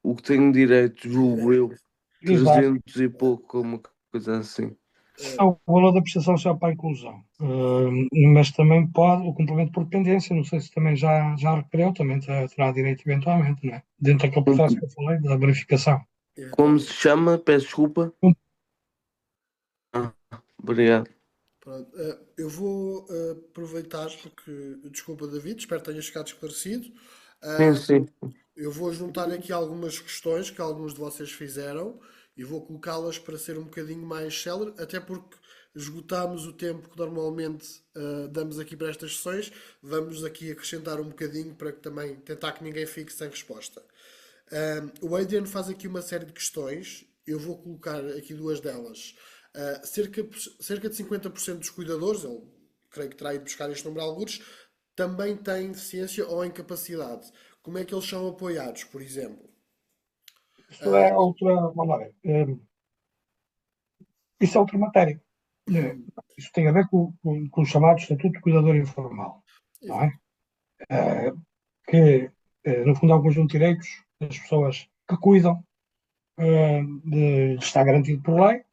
o que tenho direito, julgo eu. Exato. 300 e pouco, uma coisa assim. É o valor da prestação social para a inclusão. Mas também pode, o complemento por dependência, não sei se também já requereu, também terá direito eventualmente, não é? Dentro daquele processo que eu falei, da verificação. Como se chama? Peço desculpa. Obrigado. Pronto, eu vou aproveitar porque, desculpa David, espero que tenha ficado esclarecido. Sim, sim. Eu vou juntar aqui algumas questões que alguns de vocês fizeram e vou colocá-las para ser um bocadinho mais célere, até porque esgotámos o tempo que normalmente damos aqui para estas sessões. Vamos aqui acrescentar um bocadinho para que também tentar que ninguém fique sem resposta. O Adrian faz aqui uma série de questões, eu vou colocar aqui duas delas. Cerca de 50% dos cuidadores, ele creio que terá ido buscar este número a algures, também têm deficiência ou incapacidade. Como é que eles são apoiados, por exemplo? Isso é outra, vamos lá ver, isso é outra matéria. Isso tem a ver com o chamado Estatuto de Cuidador Informal, não é? Exato. Que, no fundo, é um conjunto de direitos das pessoas que cuidam, está garantido por lei,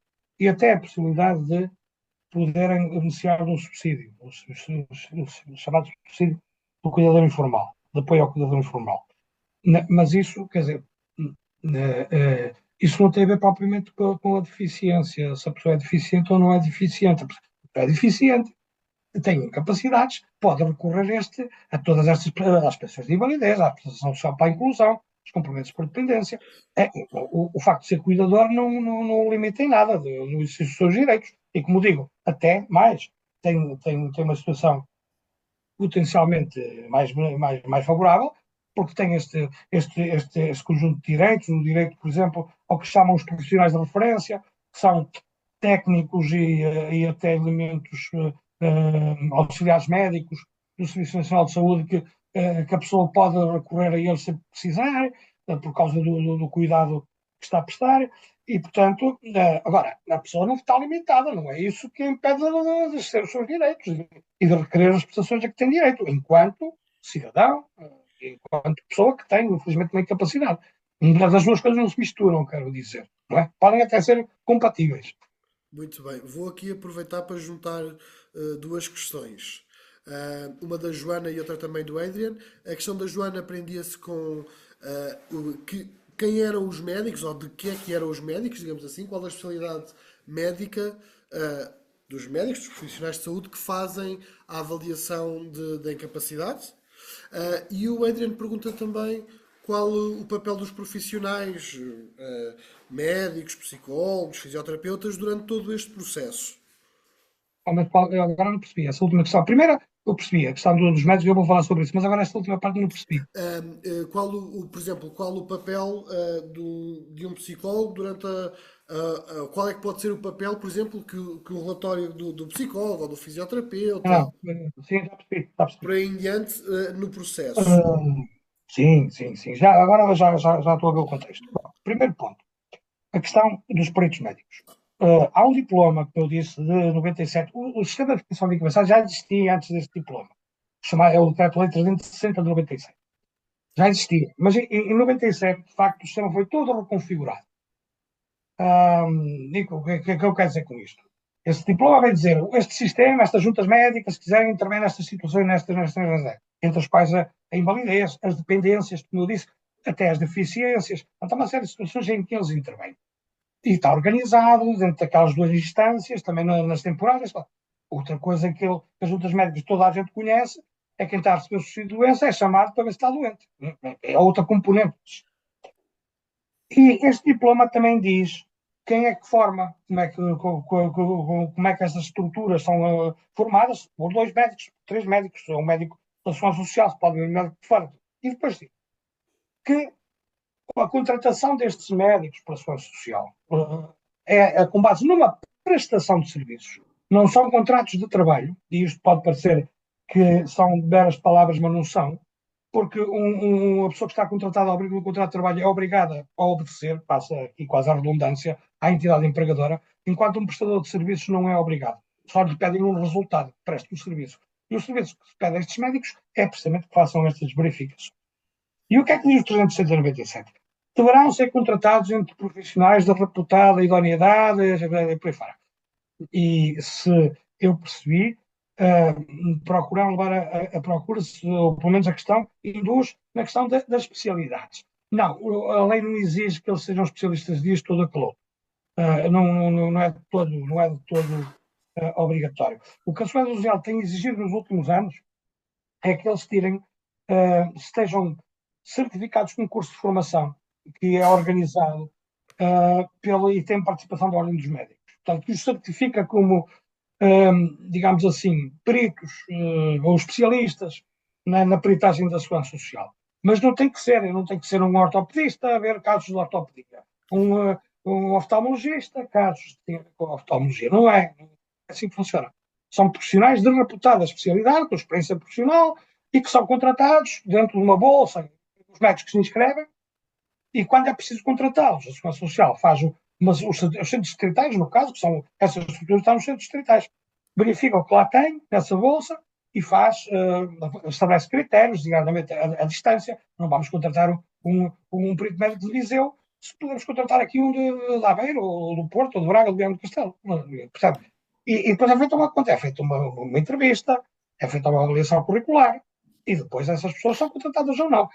e até a possibilidade de poderem beneficiar de um subsídio, o chamado subsídio do cuidador informal, de apoio ao cuidador informal. Mas isso, quer dizer, isso não tem a ver propriamente com a deficiência, se a pessoa é deficiente ou não é deficiente. É deficiente, tem incapacidades, pode recorrer a todas estas às pensões de invalidez, à prestação social para a inclusão, os complementos por dependência. O facto de ser cuidador não limita em nada no exercício dos seus direitos. E, como digo, até mais, tem uma situação potencialmente mais favorável, porque tem este conjunto de direitos, o direito, por exemplo, ao que chamam os profissionais de referência, que são técnicos e até elementos auxiliares médicos do Serviço Nacional de Saúde que a pessoa pode recorrer a eles se precisar, por causa do cuidado que está a prestar, e, portanto, agora, a pessoa não está limitada, não é isso que impede de exercer os seus direitos e de requerer as prestações a que tem direito, enquanto cidadão, enquanto pessoa que tem, infelizmente, uma incapacidade. As duas coisas não se misturam, quero dizer, não é? Podem até ser compatíveis. Muito bem, vou aqui aproveitar para juntar duas questões. Uma da Joana e outra também do Adrian. A questão da Joana prendia-se com quem eram os médicos, ou de que é que eram os médicos, digamos assim, qual a especialidade médica dos médicos, dos profissionais de saúde que fazem a avaliação da incapacidade. E o Adrian pergunta também qual o papel dos profissionais, médicos, psicólogos, fisioterapeutas, durante todo este processo. Mas agora não percebi essa última questão. A primeira, eu percebi, a questão dos médicos, eu vou falar sobre isso, mas agora esta última parte não percebi. Por exemplo, qual o papel de um psicólogo durante qual é que pode ser o papel, por exemplo, que o relatório do psicólogo ou do fisioterapeuta, Não, sim, já percebi. por aí em diante, no processo? Uh, sim. Agora já estou a ver o contexto. Bom, primeiro ponto, a questão dos peritos médicos. Há um diploma, que eu disse, de 97. O sistema de educação de incapacidade já existia antes deste diploma. É o Decreto-Lei 360 de 97. Já existia. Mas em 97, de facto, o sistema foi todo reconfigurado. E o que eu quero dizer com isto? Esse diploma vai dizer, este sistema, estas juntas médicas, se quiserem intervir nestas situações, nestas entre as quais a invalidez, as dependências, como eu disse, até as deficiências, há uma série de situações em que eles intervêm. E está organizado dentro daquelas duas instâncias, também nas temporárias. Outra coisa que as juntas médicas toda a gente conhece é quem está a receber o subsídio de doença é chamado para ver se está doente. É outra componente. E este diploma também diz quem é que forma, como é que essas estruturas são formadas por dois médicos, três médicos, um médico da ação social, se pode ver um médico de fora. E depois diz que a contratação destes médicos para a ação social é com base numa prestação de serviços. Não são contratos de trabalho, e isto pode parecer que são meras palavras, mas não são, porque uma pessoa que está contratada no contrato de trabalho é obrigada a obedecer, passa aqui quase a redundância, à entidade empregadora, enquanto um prestador de serviços não é obrigado. Só lhe pedem um resultado, preste um serviço. E o serviço que se pede a estes médicos é precisamente que façam estas verificações. E o que é que diz o 397? deverão ser contratados entre profissionais de reputada idoneidade, e por aí fora. E se eu percebi, procurar levar a procura, ou pelo menos a questão, induz na questão das especialidades. Não, a lei não exige que eles sejam especialistas disto todo aquilo. Não é de todo, obrigatório. O que a Segurança Social tem exigido nos últimos anos é que eles estejam certificados com um curso de formação que é organizado e tem participação da Ordem dos Médicos. Portanto, que os certifica como, digamos assim, peritos ou especialistas na peritagem da Segurança Social. Mas não tem que ser um ortopedista a ver casos de ortopedia, um oftalmologista, casos que têm a ver com a oftalmologia. Não é assim que funciona. São profissionais de reputada especialidade, com experiência profissional, e que são contratados dentro de uma bolsa, os médicos que se inscrevem, e quando é preciso contratá-los, a Segurança Social faz os centros distritais, no caso, que são essas estruturas estão nos centros distritais, verificam o que lá tem nessa bolsa e estabelece critérios, designadamente a distância. Não vamos contratar um perito médico de Viseu se podemos contratar aqui um de Aveiro, ou do Porto, ou de Braga, ou de Viana do Castelo. Portanto, e depois é feita uma entrevista, é feita uma avaliação curricular, e depois essas pessoas são contratadas ou não.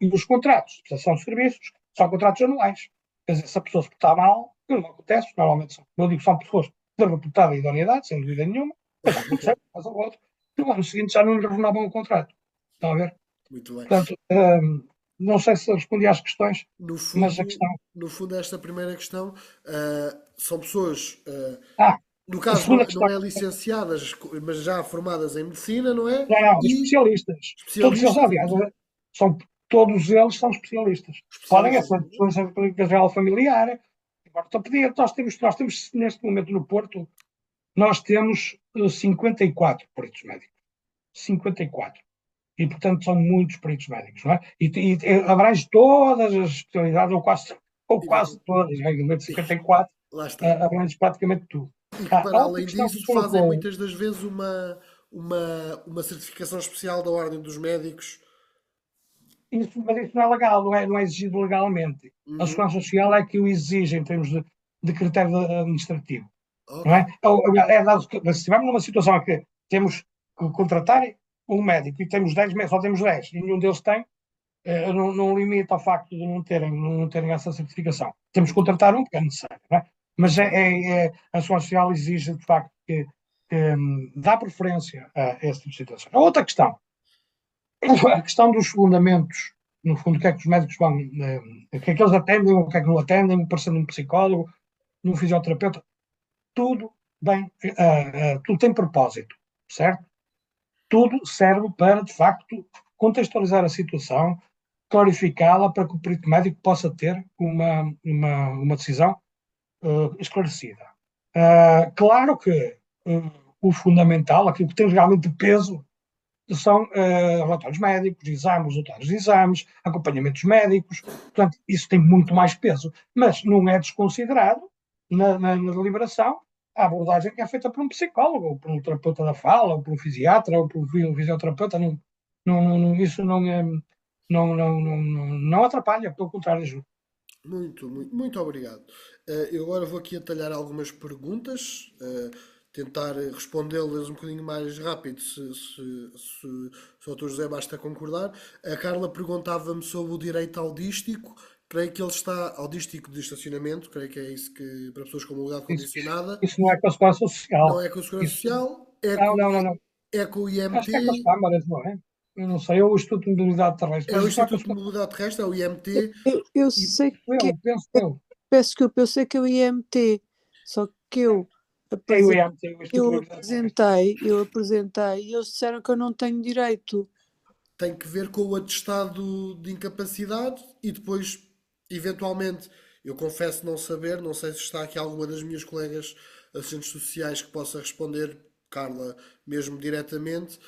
E os contratos de prestação de serviços são contratos anuais. Quer dizer, se a pessoa se portar mal, que não acontece, normalmente são pessoas de reputada idoneidade, sem dúvida nenhuma, mas já aconteceu, faz ao outro, e no ano seguinte já não lhe renovam o contrato. Estão a ver? Muito bem. Portanto, não sei se respondi às questões, mas a questão... No fundo, esta primeira questão são pessoas, no a caso, segunda não questão... é licenciadas, mas já formadas em medicina, não é? Não, especialistas. Todos eles, aliás, todos eles são especialistas. Podem ser pessoas de clínica geral familiar, ortopedia. Nós temos, neste momento, no Porto, nós temos 54 peritos médicos. 54. E, portanto, são muitos peritos médicos, não é? E abrange todas as especialidades, ou quase todas, né? No 54, abrange praticamente tudo. E que, para além disso, fazem muitas das vezes uma certificação especial da Ordem dos Médicos. Mas isso não é legal, não é exigido legalmente. A Segurança Social é que o exige em termos de critério administrativo. Okay. Não é? Se estivermos numa situação em que temos que contratar um médico e temos 10 médicos, só temos 10, e nenhum deles tem, não limita ao facto de não terem essa certificação. Temos que contratar um porque é necessário, não é? Mas a Segurança Social exige, de facto, que dá preferência a esse tipo de situação. A outra questão, a questão dos fundamentos, no fundo, o que é que os médicos vão, o que é que eles atendem, o que é que não atendem, parecendo um psicólogo, um fisioterapeuta, tudo tem propósito, certo? Tudo serve para, de facto, contextualizar a situação, clarificá-la para que o perito médico possa ter uma decisão esclarecida. Claro que o fundamental, aquilo que tem realmente peso, são relatórios médicos, exames, resultados de exames, acompanhamentos médicos. Portanto, isso tem muito mais peso, mas não é desconsiderado na deliberação a abordagem que é feita por um psicólogo, ou por um terapeuta da fala, ou por um fisiatra, ou por um fisioterapeuta. Isso não atrapalha, pelo contrário, ajuda. Muito obrigado. Eu agora vou aqui atalhar algumas perguntas, tentar respondê-las um bocadinho mais rápido, se o Dr. José basta concordar. A Carla perguntava-me sobre o direito audístico. Creio que ele está audístico de estacionamento, creio que é isso que para pessoas com mobilidade condicionada. Isso não é com a Segurança Social. Não é com a Segurança Social? Não. É com o IMT. Acho que é com as câmaras, não é? Eu não sei, é o Instituto de Mobilidade Terrestre. É o Instituto de Mobilidade Terrestre, é o IMT. Eu sei que eu sei que é o IMT, só que eu apresentei e eles disseram que eu não tenho direito. Tem que ver com o atestado de incapacidade e depois, eventualmente, eu confesso não saber, não sei se está aqui alguma das minhas colegas assistentes sociais que possa responder, Carla, mesmo diretamente,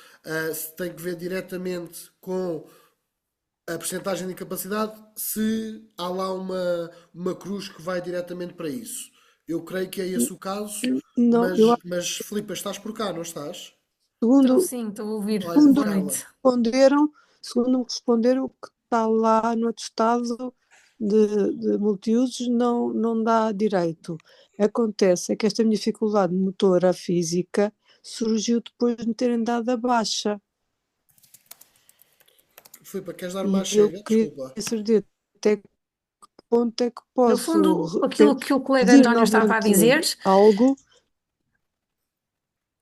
se tem que ver diretamente com a percentagem de incapacidade, se há lá uma cruz que vai diretamente para isso. Eu creio que é esse o caso, mas Filipe, estás por cá, não estás? Sim, estou a ouvir. Segundo me responderam, o que está lá no atestado de multiusos não dá direito. Acontece é que esta minha dificuldade motora física surgiu depois de me terem dado a baixa. Filipe, queres dar uma E eu chega? queria Desculpa. saber até que ponto é que No posso fundo, aquilo que o colega pedir António estava a novamente dizer, algo.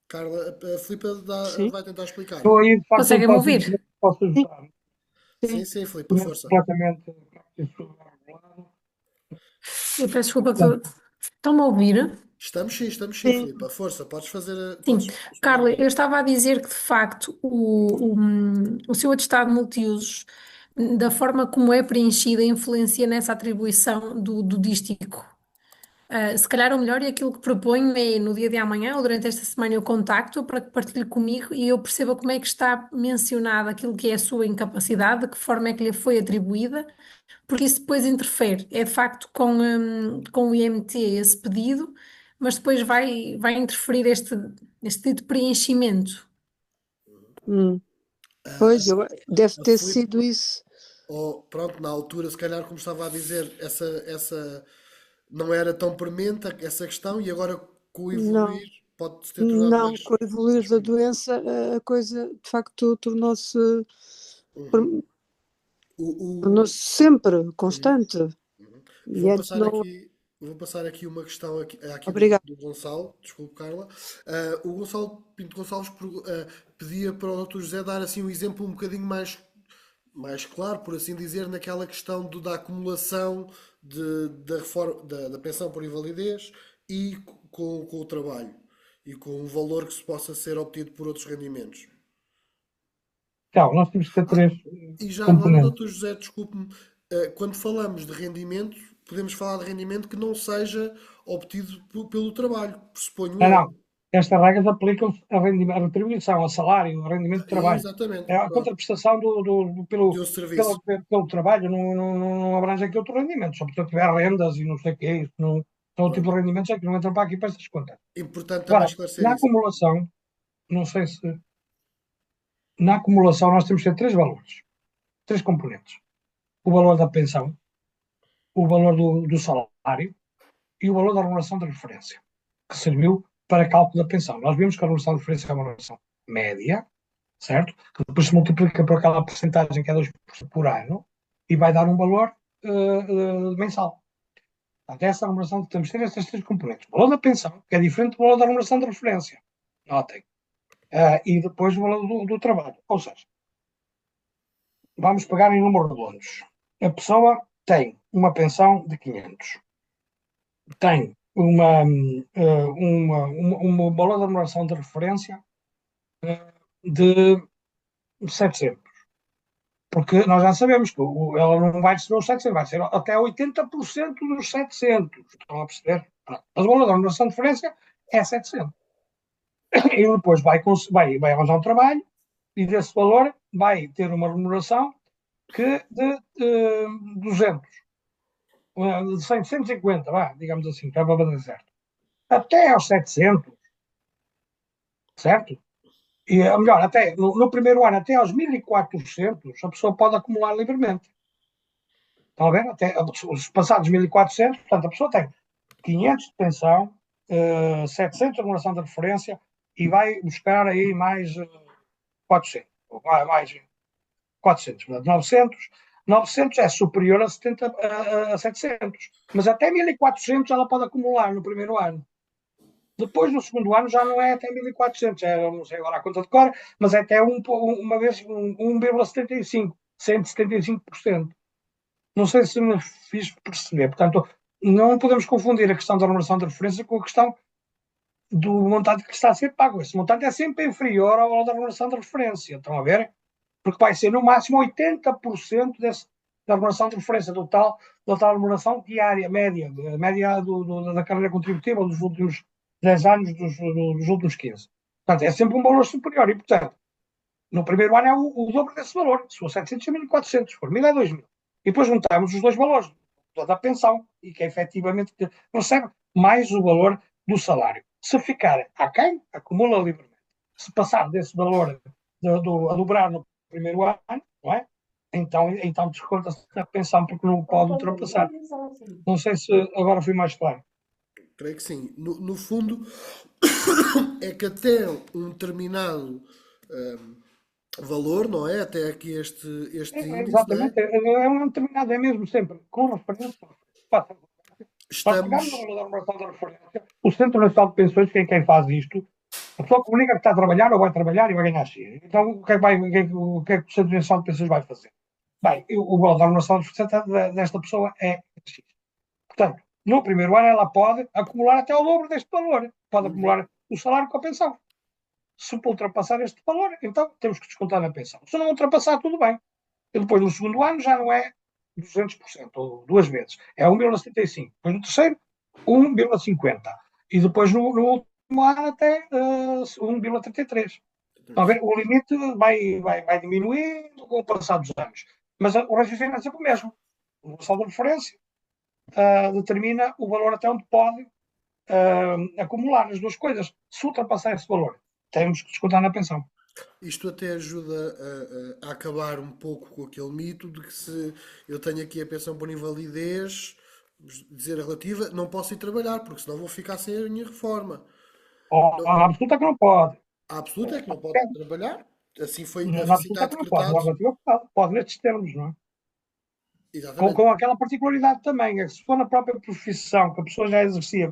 Carla, a Filipe Sim, vai tentar explicar. Estou aí, de facto, eu conseguem-me ouvir? posso sim, ajudar. Sim, sim. Filipe, força. Completamente regulado. Eu peço desculpa que Portanto, estão-me a ouvir? Estamos sim, Sim. Filipe. Força, podes fazer. Sim, Podes Carla, explicar. eu estava a dizer que de facto o seu atestado multiusos, da forma como é preenchida, influencia nessa atribuição do dístico. Se calhar o melhor e aquilo que proponho é no dia de amanhã ou durante esta semana eu contacto para que partilhe comigo e eu perceba como é que está mencionado aquilo que é a sua incapacidade, de que forma é que lhe foi atribuída, porque isso depois interfere. É de facto com o IMT esse pedido, mas depois vai interferir este tipo de preenchimento. Hum. Ah, Pois, deve a ter Filipe, sido isso. pronto, na altura, se calhar, como estava a dizer, essa não era tão premente essa questão e agora com o Não, evoluir pode-se ter tornado não, com o evoluir mais da premente. doença, a coisa de facto tornou-se Uhum. O, o- tornou-se sempre uhum. constante. E Vou antes passar não. aqui, vou passar aqui uma questão aqui Obrigada. do Gonçalo, desculpe Carla. O Gonçalo Pinto Gonçalves pedia para o Dr. José dar assim um exemplo um bocadinho mais claro, por assim dizer, naquela questão da acumulação da, reforma, da pensão por invalidez e com o trabalho e com o valor que se possa ser obtido por outros rendimentos. então, nós temos que ter Ah, três e já agora, componentes. Dr. José, desculpe-me, quando falamos de rendimento, podemos falar de rendimento que não seja obtido pelo trabalho, suponho Não, eu. não. Estas regras aplicam-se a retribuição, a salário, a rendimento de trabalho. Exatamente, É a pronto. contraprestação De um serviço. pelo trabalho, não abrange aqui outro rendimento. Só porque eu tiver rendas e não sei o que é isso. Não, são o tipo Pronto. de rendimentos é que não entram para aqui para estas contas. Importante também Agora, esclarecer na isso. acumulação, não sei se. Na acumulação, nós temos que ter três valores, três componentes: o valor da pensão, o valor do salário e o valor da remuneração de referência, que serviu para cálculo da pensão. Nós vimos que a remuneração de referência é uma remuneração média, certo? Que depois se multiplica por aquela porcentagem que é 2% por ano e vai dar um valor mensal. Portanto, essa remuneração temos de ter estes três componentes. O valor da pensão, que é diferente do valor da remuneração de referência. Notem. E depois o valor do trabalho. Ou seja, vamos pegar em números redondos. A pessoa tem uma pensão de 500. Tem um valor de remuneração de referência de 700. Porque nós já sabemos que ela não vai receber os 700, vai ser até 80% dos 700. Estão a perceber? Pronto. Mas o valor da remuneração de referência é 700. E depois vai arranjar um trabalho e desse valor vai ter uma remuneração que de 200, de 100, 150, vá, digamos assim, para bater certo. Até aos 700, certo? E, melhor, até no primeiro ano, até aos 1400, a pessoa pode acumular livremente. Estão a ver? Até os passados 1400, portanto, a pessoa tem 500 de pensão, 700 de remuneração de referência e vai buscar aí mais 400. Ou mais 400, portanto, 900. 900 é superior a, 70, a 700. Mas até 1400 ela pode acumular no primeiro ano. Depois, no segundo ano, já não é até 1400, não sei agora a conta de cor, mas é até uma vez 1,75, 175%. Não sei se me fiz perceber. Portanto, não podemos confundir a questão da remuneração de referência com a questão do montante que está a ser pago. Esse montante é sempre inferior ao valor da remuneração de referência. Estão a ver? Porque vai ser no máximo 80% da remuneração de referência da tal remuneração diária, média da carreira contributiva dos últimos 10 anos, dos últimos 15. Portanto, é sempre um valor superior. E, portanto, no primeiro ano é o dobro desse valor. Se for 700, é 1.400. Se for 1.000, é 2.000. E depois juntamos os dois valores, da pensão, e que efetivamente recebe mais o valor do salário. Se ficar aquém, acumula livremente. Se passar desse valor a dobrar no primeiro ano, não é? então desconta-se a pensão porque não pode ultrapassar. Não sei se agora fui mais claro. Creio que sim. No fundo, é que até um determinado valor, não é? Até aqui este índice, não é? Exatamente, é um determinado, é mesmo sempre com referência. Para pegar no Estamos. valor da remuneração da referência, o Centro Nacional de Pensões, quem faz isto, a pessoa comunica que está a trabalhar ou vai trabalhar e vai ganhar X. Então, o que é que o Centro Nacional de Pensões vai fazer? Bem, o valor da remuneração desta pessoa é X. Portanto, no primeiro ano ela pode acumular até o dobro deste valor. Pode acumular o salário com a pensão. Se ultrapassar este valor, então temos que descontar na pensão. Se não ultrapassar, tudo bem. E depois no segundo ano já não é 200%, ou duas vezes. É 1,75. Depois no terceiro, 1,50. E depois no último ano até 1,33. Estão a ver? O limite vai diminuindo com o passar dos anos. Mas o raciocínio é sempre o mesmo. O saldo de referência determina o valor até onde pode acumular as duas coisas. Se ultrapassar esse valor, temos que descontar na pensão. Isto até ajuda a acabar um pouco com aquele mito de que se eu tenho aqui a pensão por invalidez, dizer a relativa, não posso ir trabalhar, porque senão vou ficar sem a minha reforma. A absoluta que não pode. A absoluta é que não pode trabalhar. Assim Na assim está absoluta que não pode. Na decretado. relativa pode nestes termos, não é? Exatamente. Com aquela particularidade também, é que se for na própria profissão que a pessoa já exercia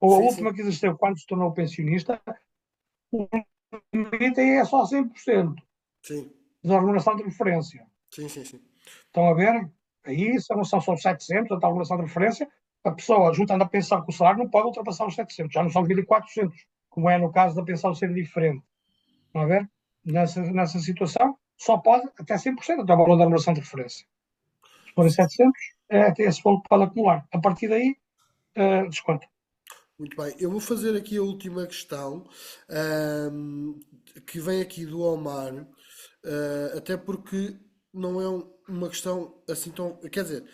ou a Sim, última sim. que exerceu quando se tornou pensionista, o limite aí é só 100% Sim, da remuneração de referência. sim, sim, sim. Estão a ver? Aí são só 700, a tal remuneração de referência, a pessoa, juntando a pensão com o salário, não pode ultrapassar os 700, já não são 1.400, como é no caso da pensão ser diferente. Estão a ver? Nessa situação, só pode até 100%, até o valor da remuneração de referência. Se forem 700, é até esse valor que pode acumular. A partir daí, desconto. Muito bem. Eu vou fazer aqui a última questão, que vem aqui do Omar, até porque não é uma questão assim tão. Quer dizer,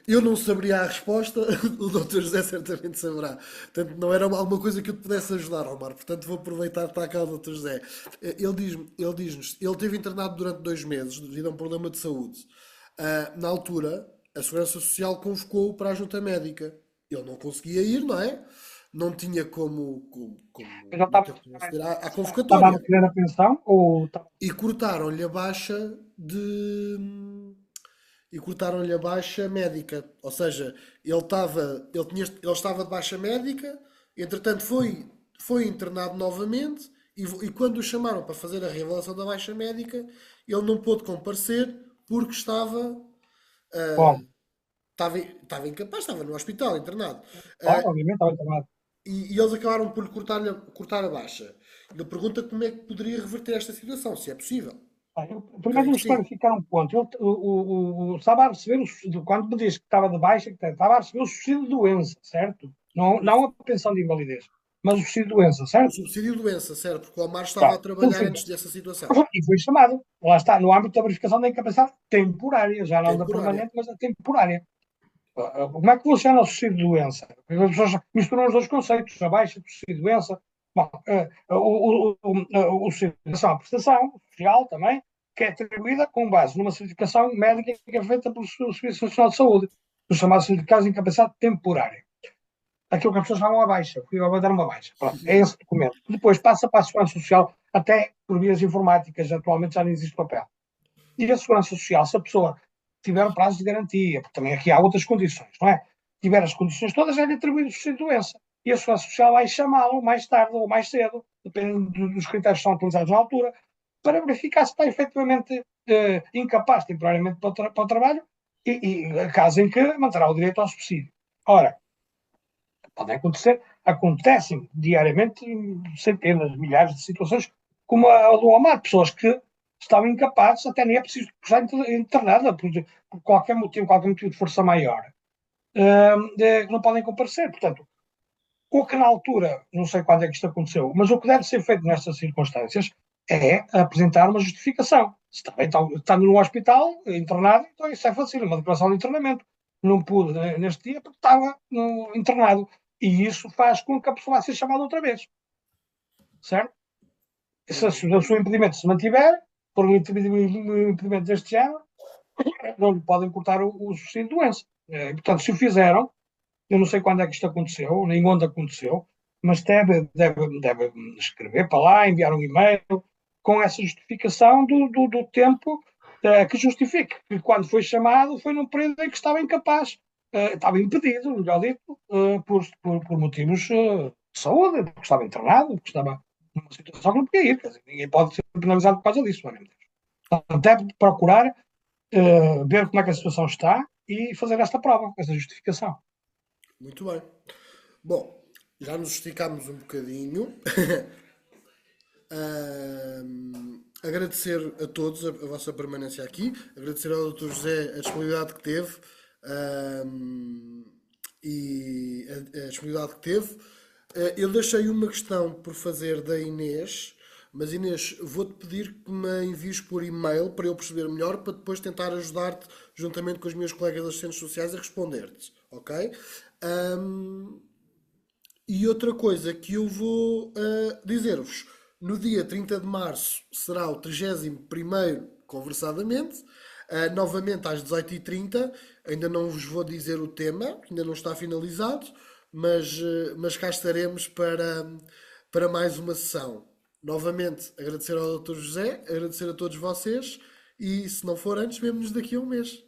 eu não saberia a resposta, o Dr. José certamente saberá. Portanto, não era alguma coisa que eu te pudesse ajudar, Omar. Portanto, vou aproveitar que está cá o Dr. José. Ele diz-nos, ele teve internado durante 2 meses devido a um problema de saúde. Na altura, a Segurança Social convocou-o para a junta médica. Ele não conseguia ir, não é? Não tinha Eu já como aceder à estava a convocatória. recolher a pensão ou estava... E cortaram-lhe a baixa de e cortaram-lhe a baixa médica. Ou seja, ele estava de baixa médica, entretanto foi internado novamente e quando o chamaram para fazer a reavaliação da baixa médica, ele não pôde comparecer porque Bom, estava incapaz, estava no hospital internado. claro, Ah, obviamente estava internado. e eles acabaram por lhe cortar a baixa. Ele pergunta como é que poderia reverter esta situação, se é possível. Primeiro Creio vamos que sim. clarificar um ponto. Estava a receber, quando me diz que estava de baixa, que estava a receber o subsídio de doença, certo? Não a pensão de invalidez, mas o subsídio de doença, O certo? subsídio de doença, certo? Porque o Omar estava a Pronto, trabalhar subsídio. antes dessa situação. E foi chamado. Lá está, no âmbito da verificação da incapacidade temporária, já não da Temporária. permanente, mas da temporária. Como é que funciona o subsídio de doença? As pessoas misturam os dois conceitos, a baixa do subsídio de doença. Bom, o subsídio de doença é uma prestação social também, que é atribuída com base numa certificação médica que é feita pelo Serviço Nacional de Saúde, o chamado certificado de incapacidade temporária. Aquilo que as pessoas chamam a baixa, fui a dar uma baixa. Pronto, é esse documento. Depois passa para a Segurança Social, até por vias informáticas, atualmente já não existe papel. E a Segurança Social, se a pessoa tiver um prazo de garantia, porque também aqui há outras condições, não é? Tiver as condições todas, é-lhe atribuído o subsídio de doença. E a Segurança Social vai chamá-lo mais tarde ou mais cedo, dependendo dos critérios que são utilizados na altura, para verificar se está efetivamente incapaz temporariamente para o trabalho e caso em que manterá o direito ao subsídio. Ora, podem acontecer, acontecem diariamente centenas, milhares de situações, como a do Omar, pessoas que estavam incapazes, até nem é preciso estar internada por qualquer motivo de força maior, que não podem comparecer. Portanto, o que na altura, não sei quando é que isto aconteceu, mas o que deve ser feito nestas circunstâncias é apresentar uma justificação. Se estando no hospital, internado, então isso é fácil, uma declaração de internamento. Não pude neste dia porque estava internado. E isso faz com que a pessoa vá ser chamada outra vez. Certo? Se o seu impedimento se mantiver, por um impedimento deste género, não lhe podem cortar o subsídio de doença. Portanto, se o fizeram, eu não sei quando é que isto aconteceu, nem onde aconteceu, mas deve escrever para lá, enviar um e-mail com essa justificação do tempo que justifique que quando foi chamado foi num período em que estava incapaz, estava impedido, melhor dito, por motivos de saúde, porque estava internado, porque estava numa situação que não podia ir. Quer dizer, ninguém pode ser penalizado por causa disso, obviamente. Portanto, deve procurar ver como é que a situação está e fazer esta prova, esta justificação. Muito bem. Bom, já nos esticámos um bocadinho. Agradecer a todos a vossa permanência aqui, agradecer ao Dr. José a disponibilidade que teve e a disponibilidade que teve. Eu deixei uma questão por fazer da Inês, mas Inês, vou-te pedir que me envies por e-mail para eu perceber melhor, para depois tentar ajudar-te, juntamente com os meus colegas assistentes sociais, a responder-te, ok? E outra coisa que eu vou dizer-vos, no dia 30 de março será o 31º Conversadamente, novamente às 18h30, ainda não vos vou dizer o tema, ainda não está finalizado, mas cá estaremos para mais uma sessão. Novamente, agradecer ao Dr. José, agradecer a todos vocês e, se não for antes, vemo-nos daqui a um mês.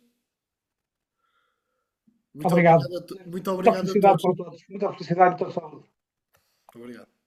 Muito Obrigado. obrigado, muito Muita obrigado a felicidade todos. para todos. Muita felicidade e muita saúde. Obrigado.